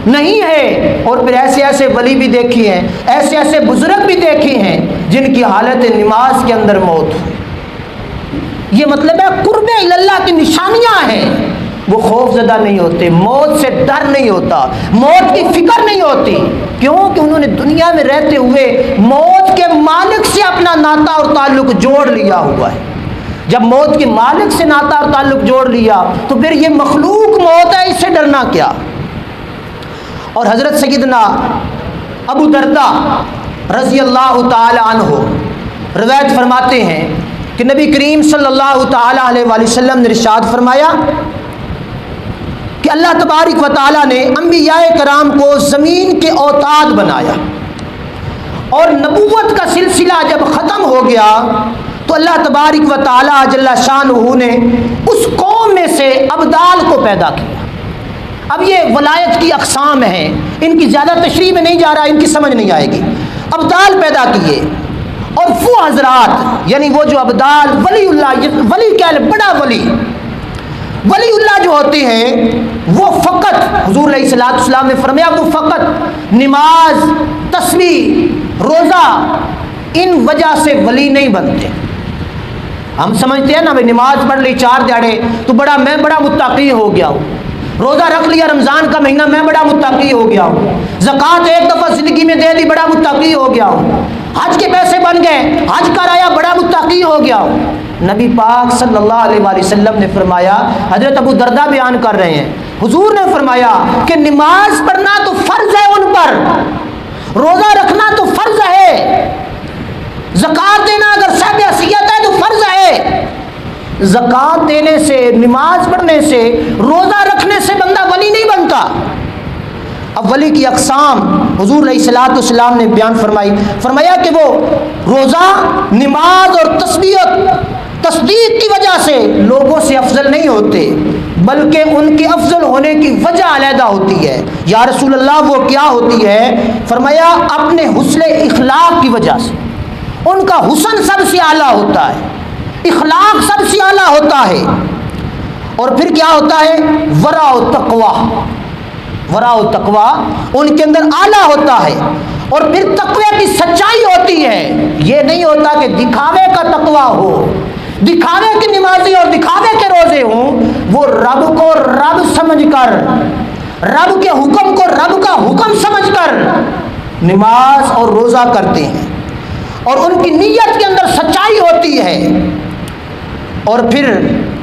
نہیں ہے۔ اور پھر ایسے ایسے ولی بھی دیکھی ہیں، ایسے ایسے بزرگ بھی دیکھے ہیں جن کی حالت نماز کے اندر موت ہوئی۔ یہ مطلب ہے قرب اللہ کی نشانیاں ہیں، وہ خوف زدہ نہیں ہوتے، موت سے ڈر نہیں ہوتا، موت کی فکر نہیں ہوتی، کیوں کہ انہوں نے دنیا میں رہتے ہوئے موت کے مالک سے اپنا ناطہ اور تعلق جوڑ لیا ہوا ہے۔ جب موت کے مالک سے ناطہ اور تعلق جوڑ لیا تو پھر یہ مخلوق موت ہے، اس سے ڈرنا کیا۔ اور حضرت سیدنا ابو درداء رضی اللہ تعالی عنہ روایت فرماتے ہیں کہ نبی کریم صلی اللہ تعالی علیہ وآلہ وسلم نے ارشاد فرمایا کہ اللہ تبارک و تعالی نے انبیاء کرام کو زمین کے اوتاد بنایا، اور نبوت کا سلسلہ جب ختم ہو گیا تو اللہ تبارک و تعالی جل شانہ نے اس قوم میں سے ابدال کو پیدا کیا۔ اب یہ ولایت کی اقسام ہیں، ان کی زیادہ تشریح میں نہیں جا رہا، ان کی سمجھ نہیں آئے گی۔ ابدال پیدا کیے، اور وہ حضرات یعنی وہ جو ابدال ولی اللہ، ولی کیا ہے، بڑا ولی اللہ جو ہوتے ہیں وہ فقط حضور علیہ الصلوۃ والسلام نے فرمایا وہ فقط نماز، تسبیح، روزہ ان وجہ سے ولی نہیں بنتے۔ ہم سمجھتے ہیں نا بھائی نماز پڑھ لی 4 دیہڑے تو میں بڑا متقی ہو گیا ہوں، روزہ رکھ لیا رمضان کا مہینہ میں بڑا متقی ہو گیا ہوں، زکوٰۃ ایک دفعہ زندگی میں دے دی بڑا متقی ہو گیا ہوں، حج کے پیسے بن گئے حج کرایا بڑا متقی ہو گیا ہوں۔ نبی پاک صلی اللہ علیہ وآلہ وسلم نے فرمایا، حضرت ابو درداء بیان کر رہے ہیں، حضور نے فرمایا کہ نماز پڑھنا تو فرض ہے ان پر، روزہ رکھنا تو فرض ہے، زکوٰۃ دینا اگر صاحب حیثیت ہے تو فرض ہے۔ زکوٰۃ دینے سے، نماز پڑھنے سے، روزہ رکھنے سے بندہ ولی نہیں بنتا۔ اب ولی کی اقسام حضور علیہ الصلوۃ والسلام نے بیان فرمایا کہ وہ روزہ، نماز اور تصدیق کی وجہ سے لوگوں سے افضل نہیں ہوتے، بلکہ ان کے افضل ہونے کی وجہ علیحدہ ہوتی ہے۔ یا رسول اللہ وہ کیا ہوتی ہے؟ فرمایا اپنے حسن اخلاق کی وجہ سے، ان کا حسن سب سے اعلیٰ ہوتا ہے، اخلاق سب سے اعلیٰ ہوتا ہے۔ اور پھر کیا ہوتا ہے؟ ورع و تقوی ان کے اندر اعلیٰ ہوتا ہے۔ اور پھر تقوی کی سچائی ہوتی ہے، یہ نہیں ہوتا کہ دکھاوے کا تقوی ہو، دکھاوے کی نمازی اور دکھاوے کے روزے ہوں، وہ رب کو رب سمجھ کر، رب کے حکم کو رب کا حکم سمجھ کر نماز اور روزہ کرتے ہیں، اور ان کی نیت کے اندر سچائی ہوتی ہے۔ اور پھر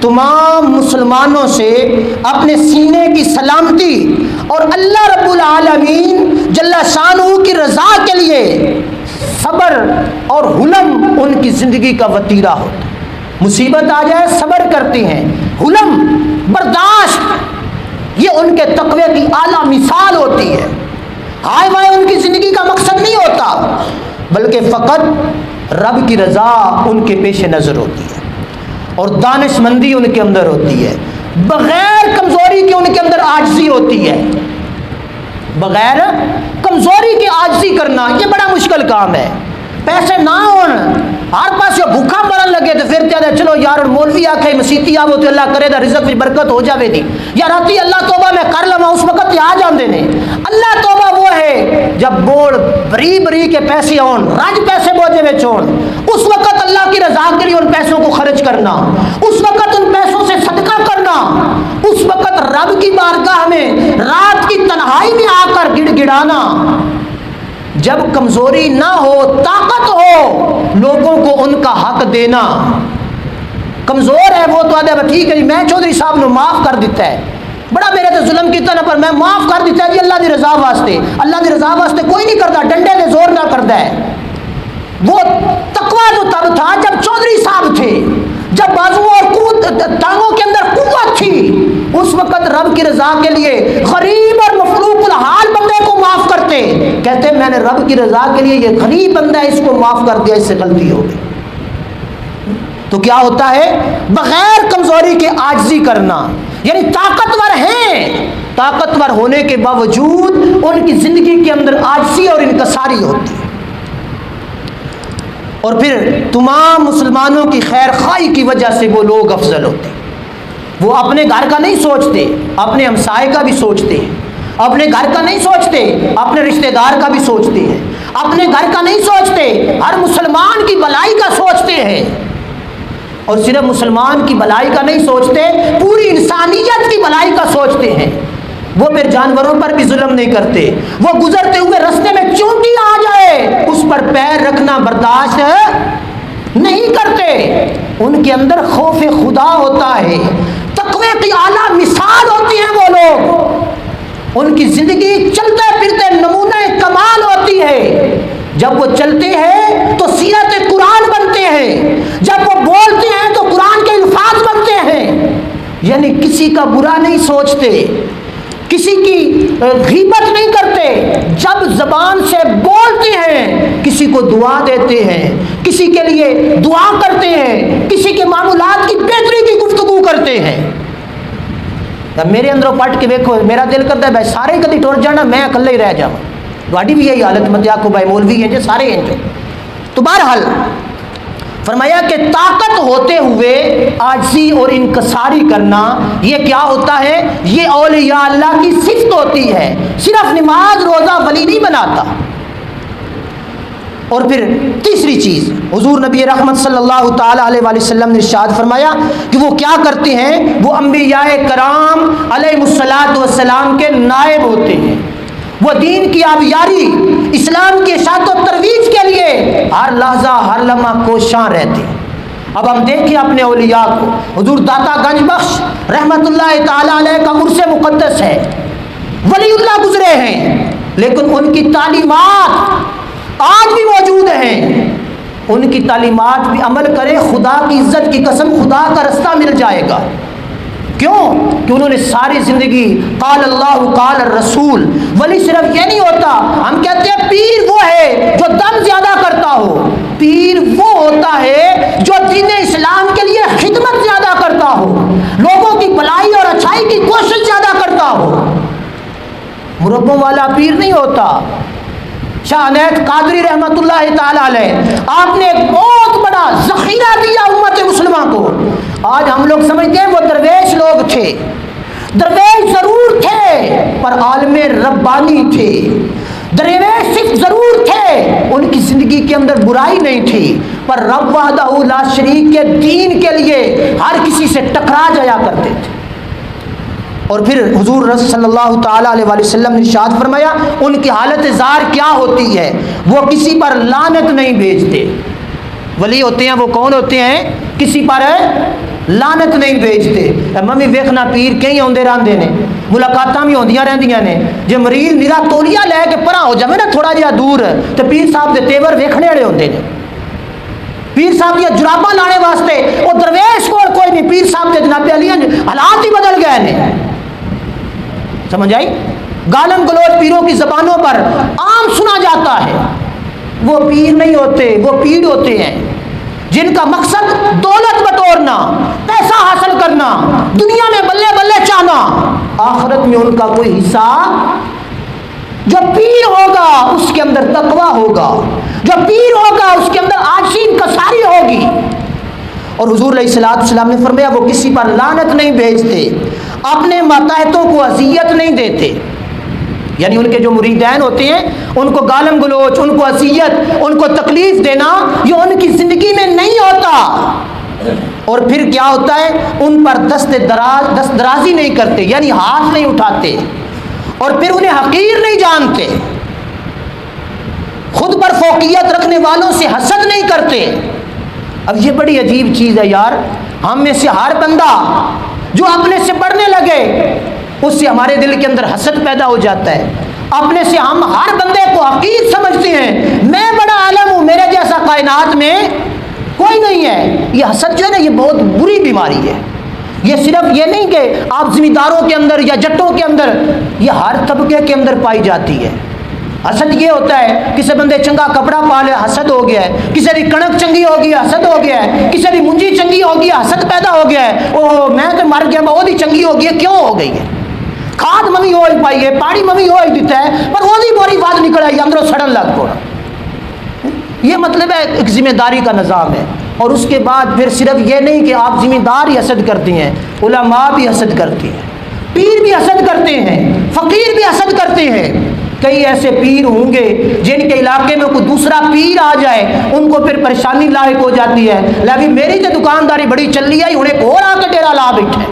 تمام مسلمانوں سے اپنے سینے کی سلامتی اور اللہ رب العالمین جل شانہ کی رضا کے لیے صبر اور حلم ان کی زندگی کا وتیرہ ہوتا ہے۔ مصیبت آ جائے صبر کرتے ہیں، حلم، برداشت، یہ ان کے تقوی کی اعلیٰ مثال ہوتی ہے۔ ہائے وائے ان کی زندگی کا مقصد نہیں ہوتا، بلکہ فقط رب کی رضا ان کے پیش نظر ہوتی ہے، اور دانش مندی ان کے اندر ہوتی ہے، بغیر کمزوری کے ان کے اندر عاجزی ہوتی ہے۔ بغیر کمزوری کی عاجزی کرنا یہ بڑا مشکل کام ہے۔ پیسے نہ ہون، ہر پاس بھوکا مرن لگے تو پھر کیا چلو یار مولوی آکھے مسیتی آو تو اللہ کرے دا رزق میں برکت ہو جاوے دی، یا راتی اللہ توبہ میں کر لما اس وقت آ جاندے نے۔ اللہ توبہ وہ ہے جب بوڑ بری بری کے پیسے ہون، رج پیسے بوجھے وچ ہون، اس وقت اللہ کی رضا کے لیے ان پیسوں کو خرچ کرنا، اس وقت ان پیسوں سے صدقہ کرنا، اس وقت رب کی بارگاہ میں رات کی تنہائی میں آ کر گڑ گڑانا۔ جب کمزوری نہ ہو، طاقت ہو، لوگوں کو ان کا حق دینا۔ کمزور ہے وہ تو آدھا ٹھیک ہے جی میں چودھری صاحب نے معاف کر دیتا ہے، بڑا میرے تو ظلم کیتا نہ پر میں معاف کر دیتا ہے جی اللہ دی رضا واسطے۔ اللہ دی رضا واسطے کوئی نہیں کرتا، ڈنڈے دے زور نہ کرتا ہے۔ وہ تقویٰ تو تب تھا جب چودھری صاحب تھے، جب بازوؤں اور ٹانگوں کے اندر قوت تھی، اس وقت رب کی رضا کے لیے غریب اور مفلوق الحال بندے کو معاف کرتے، کہتے میں نے رب کی رضا کے لیے یہ غریب بندہ ہے اس کو معاف کر دیا، اس سے غلطی ہو گئی۔ تو کیا ہوتا ہے؟ بغیر کمزوری کے عاجزی کرنا، یعنی طاقتور ہیں، طاقتور ہونے کے باوجود ان کی زندگی کے اندر عاجزی اور انکساری ہوتی ہے۔ اور پھر تمام مسلمانوں کی خیر خواہی کی وجہ سے وہ لوگ افضل ہوتے ہیں۔ وہ اپنے گھر کا نہیں سوچتے، اپنے ہمسائے کا بھی سوچتے ہیں، اپنے گھر کا نہیں سوچتے، اپنے رشتہ دار کا بھی سوچتے ہیں، اپنے گھر کا نہیں سوچتے، ہر مسلمان کی بھلائی کا سوچتے ہیں، اور صرف مسلمان کی بھلائی کا نہیں سوچتے، پوری انسانیت کی بھلائی کا سوچتے ہیں۔ وہ پھر جانوروں پر بھی ظلم نہیں کرتے، وہ گزرتے ہوئے رستے میں چونٹی آ جائے اس پر پیر رکھنا برداشت نہیں کرتے۔ ان کے اندر خوف خدا ہوتا ہے، تقوی کی اعلیٰ مثال ہوتی ہیں وہ لوگ، ان کی زندگی چلتے پھرتے نمونہ کمال ہوتی ہے۔ جب وہ چلتے ہیں تو سیرت قرآن بنتے ہیں، جب وہ بولتے ہیں تو قرآن کے الفاظ بنتے ہیں، یعنی کسی کا برا نہیں سوچتے، کسی کی غیبت نہیں کرتے، جب زبان سے بولتے ہیں کسی کو دعا دیتے ہیں، کسی کے لیے دعا کرتے ہیں، کسی کے معاملات کی بہتری کی گفتگو کرتے ہیں۔ میرے اندروں پٹ کے دیکھو، میرا دل کرتا ہے بھائی سارے کدی ٹر جانا، میں اکلے ہی رہ جاؤں، تھوڑی بھی یہی حالت مت آکھو بھائی مولوی ہیں جو سارے ہیں جو۔ تو بہرحال فرمایا کہ طاقت ہوتے ہوئے عاجزی اور انکساری کرنا، یہ کیا ہوتا ہے؟ یہ اولیاء اللہ کی صفت ہوتی ہے۔ صرف نماز روزہ ولی نہیں بناتا۔ اور پھر تیسری چیز، حضور نبی رحمت صلی اللہ تعالی علیہ وآلہ وسلم نے ارشاد فرمایا کہ وہ کیا کرتے ہیں؟ وہ انبیاء کرام علیہ الصلوۃ والسلام کے نائب ہوتے ہیں۔ وہ دین کی آبیاری، اسلام کی اشاعت و ترویج کے لیے ہر لحظہ ہر لمحہ کوشاں رہتے ہیں۔ اب ہم دیکھیں اپنے اولیاء کو، حضور داتا گنج بخش رحمت اللہ تعالی علیہ کا عرس مقدس ہے، ولی اللہ گزرے ہیں، لیکن ان کی تعلیمات آج بھی موجود ہیں۔ ان کی تعلیمات بھی عمل کرے، خدا کی عزت کی قسم خدا کا رستہ مل جائے گا۔ کیوں؟ کہ انہوں نے ساری زندگی قال اللہ قال الرسول۔ ولی صرف یہ نہیں ہوتا، ہم کہتے ہیں پیر وہ ہے جو دم زیادہ کرتا ہو، پیر وہ ہوتا ہے جو دین اسلام کے لیے خدمت زیادہ کرتا ہو، لوگوں کی بھلائی اور اچھائی کی کوشش زیادہ کرتا ہو۔ مربوں والا پیر نہیں ہوتا۔ شاہ عنایت قادری رحمت اللہ تعالی علیہ، آپ نے ایک بہت بڑا ذخیرہ دیا امت مسلمہ کو۔ آج ہم لوگ سمجھتے ہیں وہ درویش لوگ تھے، درویش ضرور تھے پر عالم ربانی تھے، درویش صرف ضرور تھے، ان کی زندگی کے اندر برائی نہیں تھی، پر رب وحدہ لا شریک کے دین کے لیے ہر کسی سے ٹکرا جایا کرتے تھے۔ اور پھر حضور صلی اللہ تعالی علیہ وآلہ وسلم نے ارشاد فرمایا ان کی حالت زار کیا ہوتی ہے؟ وہ کسی پر لعنت نہیں بھیجتے۔ ولی ہوتے ہیں وہ کون ہوتے ہیں؟ کسی پر لعنت نہیں بھیجتے۔ ممی ویکھنا پیر کئی آندے رہندے نے، ملاقاتاں بھی ہوندیاں رہندیاں نے، جے مریض میرا تولیہ لے کے پرا ہو جاوے نا تھوڑا جہا دور، تے پیر صاحب دے تیور ویکھنے والے ہوندے نے۔ پیر صاحب دی جراباں لانے واسطے وہ درویش کول کوئی نہیں، پیر صاحب دے جناب علی حالات ہی بدل گئے نے۔ سمجھ آئی؟ گالم گلوچ پیروں کی زبانوں پر عام سنا جاتا ہے۔ وہ پیر نہیں ہوتے، وہ پیر ہوتے ہیں جن کا مقصد دولت بٹورنا، پیسہ حاصل کرنا، دنیا میں بلے بلے چاہنا، آخرت میں ان کا کوئی حصہ۔ جو پیر ہوگا اس کے اندر تقویٰ ہوگا، جو پیر ہوگا اس کے اندر عاجزی انکساری ہوگی۔ اور حضور علیہ الصلوۃ والسلام نے فرمایا وہ کسی پر لعنت نہیں بھیجتے، اپنے ماتحتوں کو اذیت نہیں دیتے، یعنی ان کے جو مریدین ہوتے ہیں ان کو گالم گلوچ، ان کو اذیت، ان کو تکلیف دینا یہ ان کی زندگی میں نہیں ہوتا۔ اور پھر کیا ہوتا ہے؟ ان پر دست درازی نہیں کرتے، یعنی ہاتھ نہیں اٹھاتے، اور پھر انہیں حقیر نہیں جانتے، خود پر فوقیت رکھنے والوں سے حسد نہیں کرتے۔ اب یہ بڑی عجیب چیز ہے یار، ہم میں سے ہر بندہ جو اپنے سے بڑھنے لگے اس سے ہمارے دل کے اندر حسد پیدا ہو جاتا ہے۔ اپنے سے ہم ہر بندے کو حقیر سمجھتے ہیں، میں بڑا عالم ہوں، میرے جیسا کائنات میں کوئی نہیں ہے۔ یہ حسد جو ہے نا یہ بہت بری بیماری ہے۔ یہ صرف یہ نہیں کہ آپ زمینداروں کے اندر یا جٹوں کے اندر، یہ ہر طبقے کے اندر پائی جاتی ہے۔ حسد یہ ہوتا ہے کسی بندے چنگا کپڑا پا لے حسد ہو گیا ہے، کسی کی کڑک چنگی ہو گئی حسد ہو گیا ہے، کسی کی منجی چنگی ہو گئی حسد پیدا ہو گیا ہے، اوہ میں تو مر گیا وہ دی چنگی ہو گئی ہے، کیوں ہو گئی ہے؟ کھاد ممی ہو ہی پائی ہے، پاڑی ممی ہو ہی دیتا ہے، پر وہ دی بوری بات نکل آئی اندروں سڑن لگ پڑا۔ یہ مطلب ہے ایک ذمہ داری کا نظام ہے۔ اور اس کے بعد پھر صرف یہ نہیں کہ آپ ذمہ دار ہی حسد کرتے ہیں، علماء بھی حسد کرتے ہیں، پیر بھی حسد کرتے ہیں، فقیر بھی حسد کرتے ہیں۔ کئی ایسے پیر ہوں گے جن کے علاقے میں کوئی دوسرا پیر آ جائے ان کو پھر پریشانی لاحق ہو جاتی ہے، لیکن میری جو دکانداری بڑی چل رہی ہے انہیں اور آ کے ڈیرا لا بیٹھے۔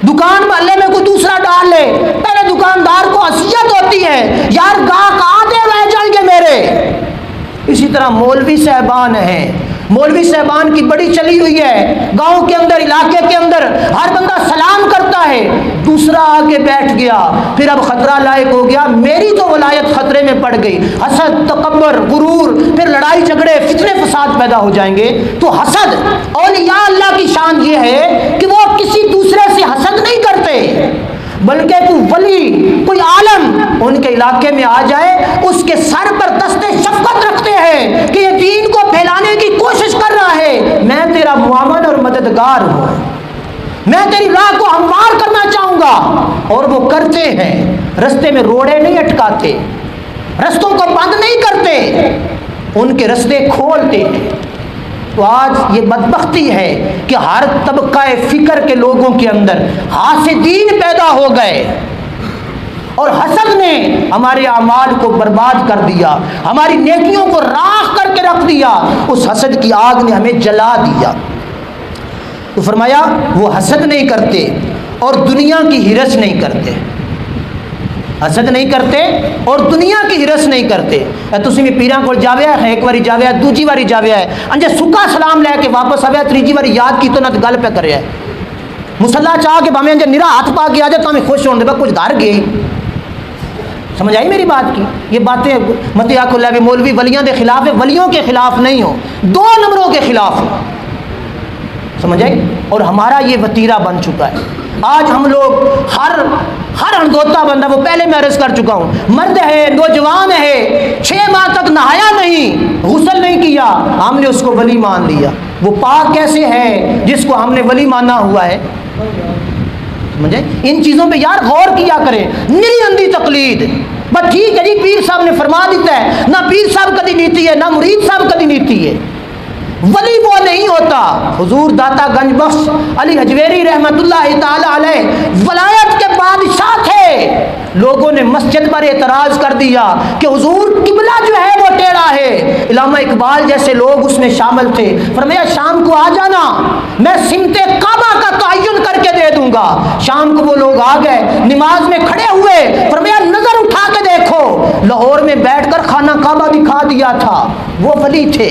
دکان محلے میں کوئی دوسرا ڈال لے، پہلے دکاندار کو حیثیت ہوتی ہے یار گاہک آتے رہ جائیں گے میرے۔ اسی طرح مولوی صاحبان ہیں، مولوی صاحبان کی بڑی چلی ہوئی ہے، گاؤں کے اندر علاقے کے اندر ہر بندہ سلام کرتا ہے، دوسرا آ کے بیٹھ گیا، پھر اب خطرہ لاحق ہو گیا، میری تو ولایت خطرے میں پڑ گئی۔ حسد، تکبر، غرور، پھر لڑائی جھگڑے، فتنے فساد پیدا ہو جائیں گے۔ تو حسد، اولیاء اللہ کی شان یہ ہے کہ وہ کسی دوسرے سے حسد نہیں کرتے، بلکہ کوئی ولی، کوئی عالم ان کے علاقے میں آ جائے اس کے سر پر دست شفقت رکھتے ہیں کہ یہ دین کو پھیلانے کی کوشش کر رہا ہے، میں تیرا معاون اور مددگار ہوں، میں تیری راہ کو ہموار کرنا چاہوں گا، اور وہ کرتے ہیں۔ رستے میں روڑے نہیں اٹکاتے، رستوں کو بند نہیں کرتے، ان کے رستے کھولتے ہیں۔ تو آج یہ بدبختی ہے کہ ہر طبقہ فکر کے لوگوں کے اندر حاسدین پیدا ہو گئے، اور حسد نے ہمارے اعمال کو برباد کر دیا، ہماری نیکیوں کو راکھ کر کے رکھ دیا، اس حسد کی آگ نے ہمیں جلا دیا۔ تو فرمایا وہ حسد نہیں کرتے اور دنیا کی ہرس نہیں کرتے، حسد نہیں کرتے اور دنیا کی ہرس نہیں کرتے۔ تسی میں پیراں کول جاویا ہے، ایک واری جاویا، دوجی واری جاویا ہے، انجے سکا سلام لے کے واپس آویا، تیجی واری یاد کی تو نہ گل پہ کریا ہے، مصلا چاہ کے بھاویں انجے نرا ہاتھ پا کے آ جائے تو ہمیں خوش ہونے دے، کچھ گھر گئے۔ سمجھ آئی میری بات کی؟ یہ باتیں مت آکھو لے کے مولوی ولیاں دے خلاف ہے، ولیوں کے خلاف نہیں ہو، دو نمبروں کے خلاف ہو، سمجھ آئی؟ اور ہمارا یہ وتیرہ بن چکا ہے۔ آج ہم لوگ ہر اندوتا بندہ، وہ پہلے میں عرض کر چکا ہوں، مرد ہے، نوجوان ہے، 6 ماہ تک نہایا نہیں، غسل نہیں کیا، ہم نے اس کو ولی مان لیا۔ وہ پاک کیسے ہے جس کو ہم نے ولی مانا ہوا ہے؟ سمجھے؟ ان چیزوں پہ یار غور کیا کریں، نری اندھی تقلید۔ بس ٹھیک ہے جی، پیر صاحب نے فرما دیتا ہے، نہ پیر صاحب کدی نیتی ہے، نہ مرید صاحب کدی نیتی ہے۔ ولی وہ نہیں ہوتا۔ حضور داتا گنج بخش علی حجویری رحمت اللہ تعالی علیہ ولایت کے بادشاہ تھے، لوگوں نے مسجد پر اعتراض کر دیا کہ حضور قبلہ جو ہے وہ ٹیڑھا ہے، علامہ اقبال جیسے لوگ اس میں شامل تھے، فرمایا شام کو آ جانا، میں سمت کعبہ کا تعین کر کے دے دوں گا۔ شام کو وہ لوگ آ گئے، نماز میں کھڑے ہوئے، فرمایا نظر اٹھا کے دیکھو، لاہور میں بیٹھ کر خانہ کعبہ دکھا دیا تھا، وہ ولی تھے۔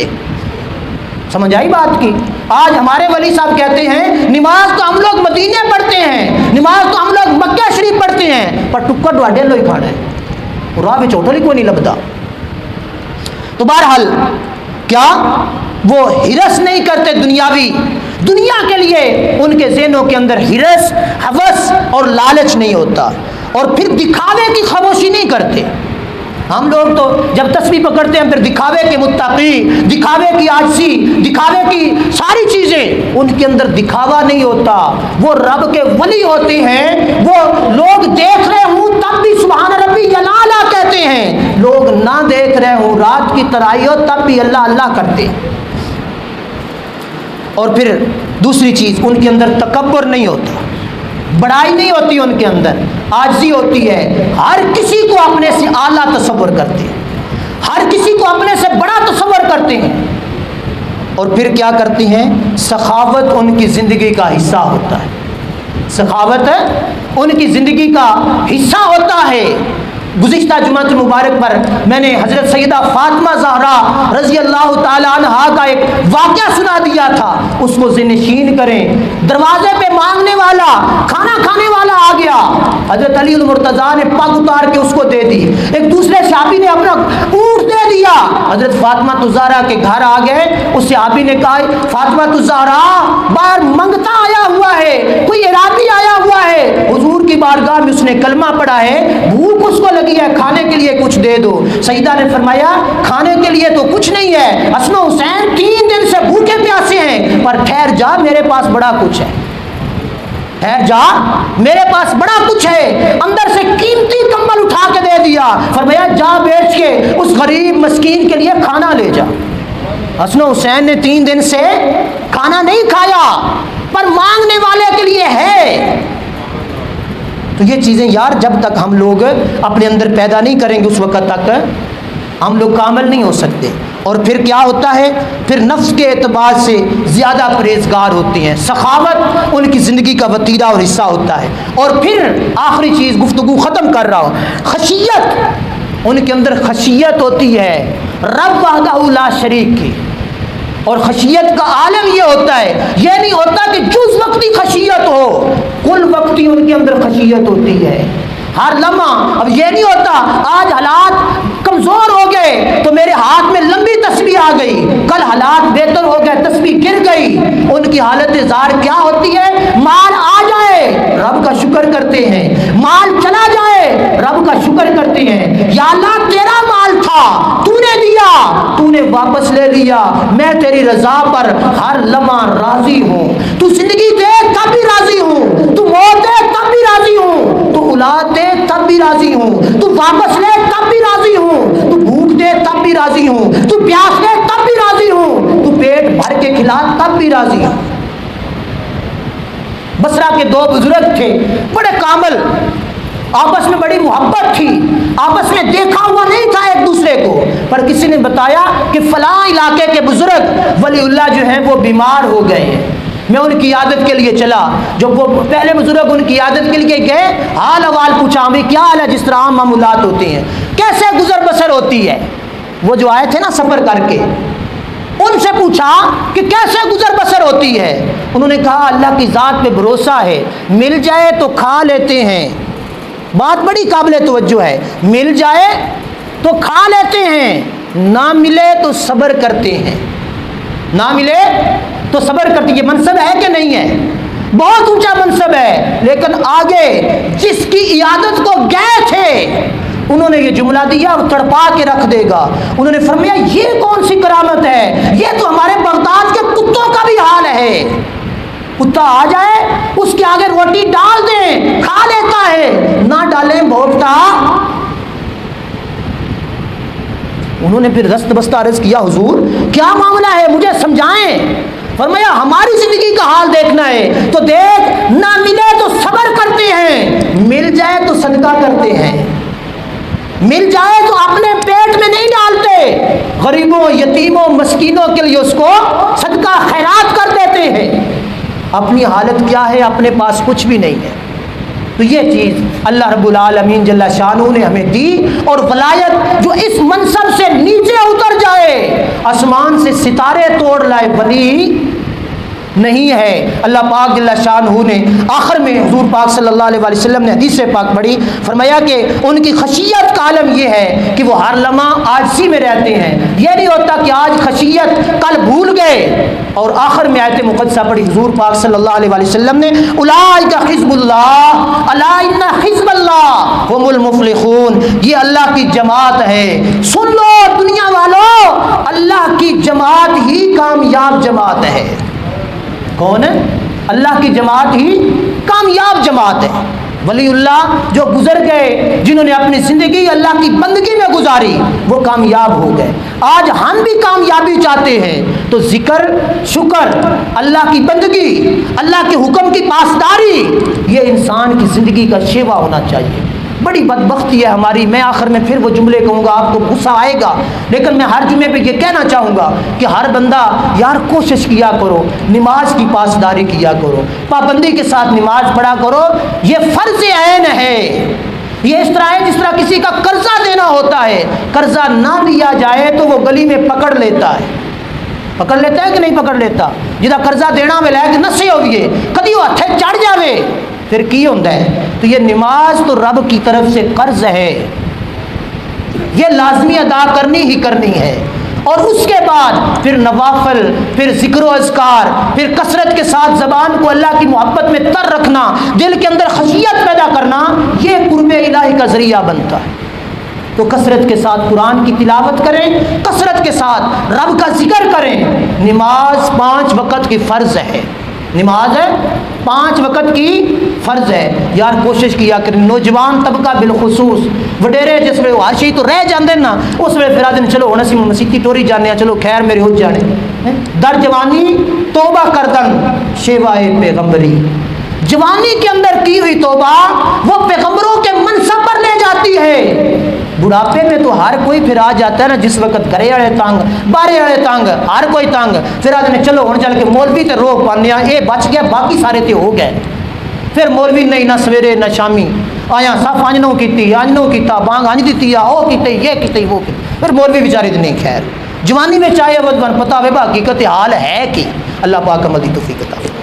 سمجھ آئی بات کی؟ آج ہمارے ولی صاحب کہتے ہیں نماز تو ہم لوگ مدینے پڑھتے ہیں، نماز تو ہم لوگ مکہ شریف پڑھتے ہیں، پر ٹکڑ ڈوڈے لو ہی کھانا ہے، راہ میں چوٹل ہی کوئی نہیں لبدا۔ تو بہرحال کیا وہ ہرس نہیں کرتے دنیاوی، دنیا کے لیے ان کے ذہنوں کے اندر ہرس، ہوس اور لالچ نہیں ہوتا، اور پھر دکھاوے کی خاموشی نہیں کرتے۔ ہم لوگ تو جب تسبیح پکڑتے ہیں پھر دکھاوے کے متقی، دکھاوے کی عاجزی، دکھاوے کی ساری چیزیں، ان کے اندر دکھاوا نہیں ہوتا۔ وہ رب کے ولی ہوتے ہیں، وہ لوگ دیکھ رہے ہوں تب بھی سبحان ربی الاعلیٰ کہتے ہیں، لوگ نہ دیکھ رہے ہوں، رات کی ترائی ہو تب بھی اللہ اللہ کرتے ہیں۔ اور پھر دوسری چیز، ان کے اندر تکبر نہیں ہوتا، بڑائی نہیں ہوتی، ان کے اندر عاجزی ہوتی ہے، ہر کسی کو اپنے سے اعلیٰ تصور کرتے ہیں، ہر کسی کو اپنے سے بڑا تصور کرتے ہیں۔ اور پھر کیا کرتے ہیں؟ سخاوت ان کی زندگی کا حصہ ہوتا ہے، سخاوت ان کی زندگی کا حصہ ہوتا ہے۔ گزشتہ جمعہ مبارک پر میں نے حضرت سیدہ فاطمہ زہرا رضی اللہ تعالی عنہا کا ایک واقعہ سنا دیا تھا، اس کو ذہن نشین کریں۔ دروازے پہ مانگنے والا، کھانا کھانے والا آ گیا، حضرت علی المرتضیٰ نے پگ اتار کے اس کو دے دی، ایک دوسرے صحابی نے اپنا اونٹ دے دیا، حضرت فاطمہ الزہرا کے گھر آ گئے، اس صحابی نے کہا فاطمہ الزہرا باہر منگتا آیا ہوا ہے، کوئی ارادی آیا ہوا ہے، حضور کی بارگاہ میں اس نے کلمہ پڑھا ہے، بھوک اس کو لگی ہے، کھانے کے لیے کچھ دے دو۔ سیدہ نے فرمایا کھانے کے لیے تو کچھ نہیں ہے، حسن و حسین 3 دن سے بھوکے پیاسے ہیں، پر ٹھہر جا میرے پاس بڑا کچھ ہے، ٹھہر جا میرے پاس بڑا کچھ ہے۔ اندر سے قیمتی کمبل اٹھا کے دے دیا، فرمایا جا بیچ کے اس غریب مسکین کے لیے کھانا لے جا۔ حسن و حسین نے 3 دن سے کھانا نہیں کھایا، پر مانگنے والے کے لیے ہے۔ تو یہ چیزیں یار جب تک ہم لوگ اپنے اندر پیدا نہیں کریں گے اس وقت تک ہم لوگ کامل نہیں ہو سکتے. اور پھر کیا ہوتا ہے؟ پھر نفس کے اعتبار سے زیادہ پرہیزگار ہوتے ہیں، سخاوت ان کی زندگی کا وتیرہ اور حصہ ہوتا ہے. اور پھر آخری چیز گفتگو ختم کر رہا ہوں، خشیت، ان کے اندر خشیت ہوتی ہے رب وحدہ لا شریک کی. اور خشیت کا عالم یہ ہوتا ہے، یہ نہیں ہوتا کہ جز وقتی خشیت ہو، کل وقتی ان کے اندر خشیت ہوتی ہے ہر لمحہ. اب یہ نہیں ہوتا آج حالات کمزور ہو گئے تو میرے ہاتھ میں لمبی تسبیح آ گئی، کل حالات بہتر ہو گئے تسبیح گر گئی. ان کی حالت زار کیا ہوتی ہے؟ مال آ جائے رب کا شکر کرتے ہیں، مال چلا جائے رب کا شکر کرتے ہیں. یا اللہ تیرا مال تھا، تو نے دیا، تو نے واپس لے لیا، میں تیری رضا پر ہر لمحہ راضی ہوں. تو زندگی دے تب بھی راضی ہوں، تو موت دے تب بھی راضی ہوں، تو اولاد دے تب بھی راضی ہوں، تو واپس لے تب بھی راضی ہوں، تو بھوک دے تب بھی راضی ہوں، تو پیاس دے تب بھی راضی ہوں، تو پیٹ بھر کے کھلا تب بھی راضی ہوں. بصرہ کے دو بزرگ تھے بڑے کامل، آپس میں بڑی محبت تھی، آپس میں دیکھا ہوا نہیں تھا ایک دوسرے کو، پر کسی نے بتایا کہ فلاں علاقے کے بزرگ ولی اللہ جو ہیں وہ بیمار ہو گئے ہیں. میں ان کی عادت کے لیے چلا، جب وہ پہلے بزرگ ان کی عادت کے لیے گئے، حال احوال پوچھا، بھی کیا حال ہے، جس طرح عام معمولات ہوتے ہیں، کیسے گزر بسر ہوتی ہے. وہ جو آئے تھے نا سفر کر کے، ان سے پوچھا کہ کیسے گزر بسر ہوتی ہے. انہوں نے کہا اللہ کی ذات پہ بھروسہ ہے، مل جائے تو کھا لیتے ہیں. بات بڑی قابل توجہ ہے، مل جائے تو کھا لیتے ہیں، نہ ملے تو صبر کرتے ہیں. نہ ملے تو صبر کرتے. یہ منصب ہے کہ نہیں ہے؟ بہت اونچا منصب ہے. لیکن آگے جس کی عیادت کو گئے تھے انہوں نے یہ جملہ دیا، وہ تڑپا کے رکھ دے گا. انہوں نے فرمایا یہ کون سی کرامت ہے، یہ تو ہمارے بغداد کے کتوں کا بھی حال ہے. کتا آ جائے اس کے آگے روٹی ڈال دیں کھا لیتا ہے، نہ ڈالیں بھوکتا. انہوں نے پھر رست بستہ عرض کیا حضور کیا معاملہ ہے، مجھے سمجھائیں. فرمایا ہماری زندگی کا حال دیکھنا ہے تو دیکھ، نہ ملے تو صبر کرتے ہیں، مل جائے تو صدقہ کرتے ہیں، مل جائے تو اپنے پیٹ میں نہیں ڈالتے، غریبوں یتیموں مسکینوں کے لیے اس کو صدقہ خیرات کر دیتے ہیں. اپنی حالت کیا ہے؟ اپنے پاس کچھ بھی نہیں ہے. تو یہ چیز اللہ رب العالمین جل شانہ نے ہمیں دی. اور ولایت جو اس منصب سے نیچے اتر جائے، آسمان سے ستارے توڑ لائے، ولی نہیں ہے. اللہ پاک جل شانہ نے آخر میں حضور پاک صلی اللہ علیہ وسلم نے حدیث پاک پڑھی، فرمایا کہ ان کی خشیت کا عالم یہ ہے کہ وہ ہر لمحہ عاجزی میں رہتے ہیں. یہ نہیں ہوتا کہ آج خشیت کل بھول گئے. اور آخر میں آیت مقدسہ پڑھی حضور پاک صلی اللہ علیہ وسلم نے، اولئک حزب اللہ الا ان حزب اللہ هم المفلحون. یہ اللہ کی جماعت ہے، سن لو دنیا والو، اللہ کی جماعت ہی کامیاب جماعت ہے. کون ہے؟ اللہ کی جماعت ہی کامیاب جماعت ہے. ولی اللہ جو گزر گئے، جنہوں نے اپنی زندگی اللہ کی بندگی میں گزاری، وہ کامیاب ہو گئے. آج ہم بھی کامیابی چاہتے ہیں تو ذکر، شکر، اللہ کی بندگی، اللہ کے حکم کی پاسداری، یہ انسان کی زندگی کا شیوا ہونا چاہیے. بڑی بدبختی ہے ہماری. میں آخر میں پھر وہ جملے کہوں گا، آپ کو غصہ آئے گا، لیکن میں ہر جمعے پہ یہ کہنا چاہوں گا کہ ہر بندہ یار کوشش کیا کرو، نماز کی پاسداری کیا کرو، پابندی کے ساتھ نماز پڑھا کرو. یہ فرض عین ہے. یہ اس طرح ہے جس طرح کسی کا قرضہ دینا ہوتا ہے، قرضہ نہ دیا جائے تو وہ گلی میں پکڑ لیتا ہے. پکڑ لیتا ہے کہ نہیں پکڑ لیتا؟ جدا قرضہ دینا میں لے کے نسے ہوئے کدی وہ ہتھے چڑھ جاوے پھر کی ہوتا ہے. تو یہ نماز تو رب کی طرف سے قرض ہے، یہ لازمی ادا کرنی ہی کرنی ہے. اور اس کے بعد پھر نوافل، پھر ذکر و اذکار، پھر کثرت کے ساتھ زبان کو اللہ کی محبت میں تر رکھنا، دل کے اندر خشیت پیدا کرنا، یہ قرب الہی کا ذریعہ بنتا ہے. تو کثرت کے ساتھ قرآن کی تلاوت کریں، کثرت کے ساتھ رب کا ذکر کریں. نماز 5 وقت کی فرض ہے، نماز ہے 5 وقت کی فرض ہے. یار کوشش کیا کریں. نوجوان طبقہ بالخصوص وڈیرے جس میں ہر شئی تو رہ جاندے نا، اس میں پھر آدھے چلو ہن اسی مسیتی ٹوری جانے، چلو خیر میرے ہو جانے. در جوانی توبہ کردن شیوائے پیغمبری، جوانی کے اندر کی ہوئی توبہ وہ پیغمبروں کے منصب پر لے جاتی ہے۔ بڑھاپے میں تو ہر کوئی پھر آ جاتا ہے نا، جس وقت گھرے والے تنگ، بارے والے تنگ، ہر کوئی تنگ، پھر آدمی چلو ہوں چل کے مولوی تے روک پانے اے بچ گیا، باقی سارے تے ہو گئے۔ پھر مولوی نہیں نہ سویرے نہ شامی آیا صف انج نو کیتی، انج نو کیتا، بانگ انج دیتی آ، او کیتے یہ کیتے وہ کیتے، پھر مولوی بیچاری تے نہیں خیر۔ جوانی میں چاہے وہ پتہ ہوے با حقیقت حال ہے کہ اللہ پاک عمل دی توفیق عطا فرمائے۔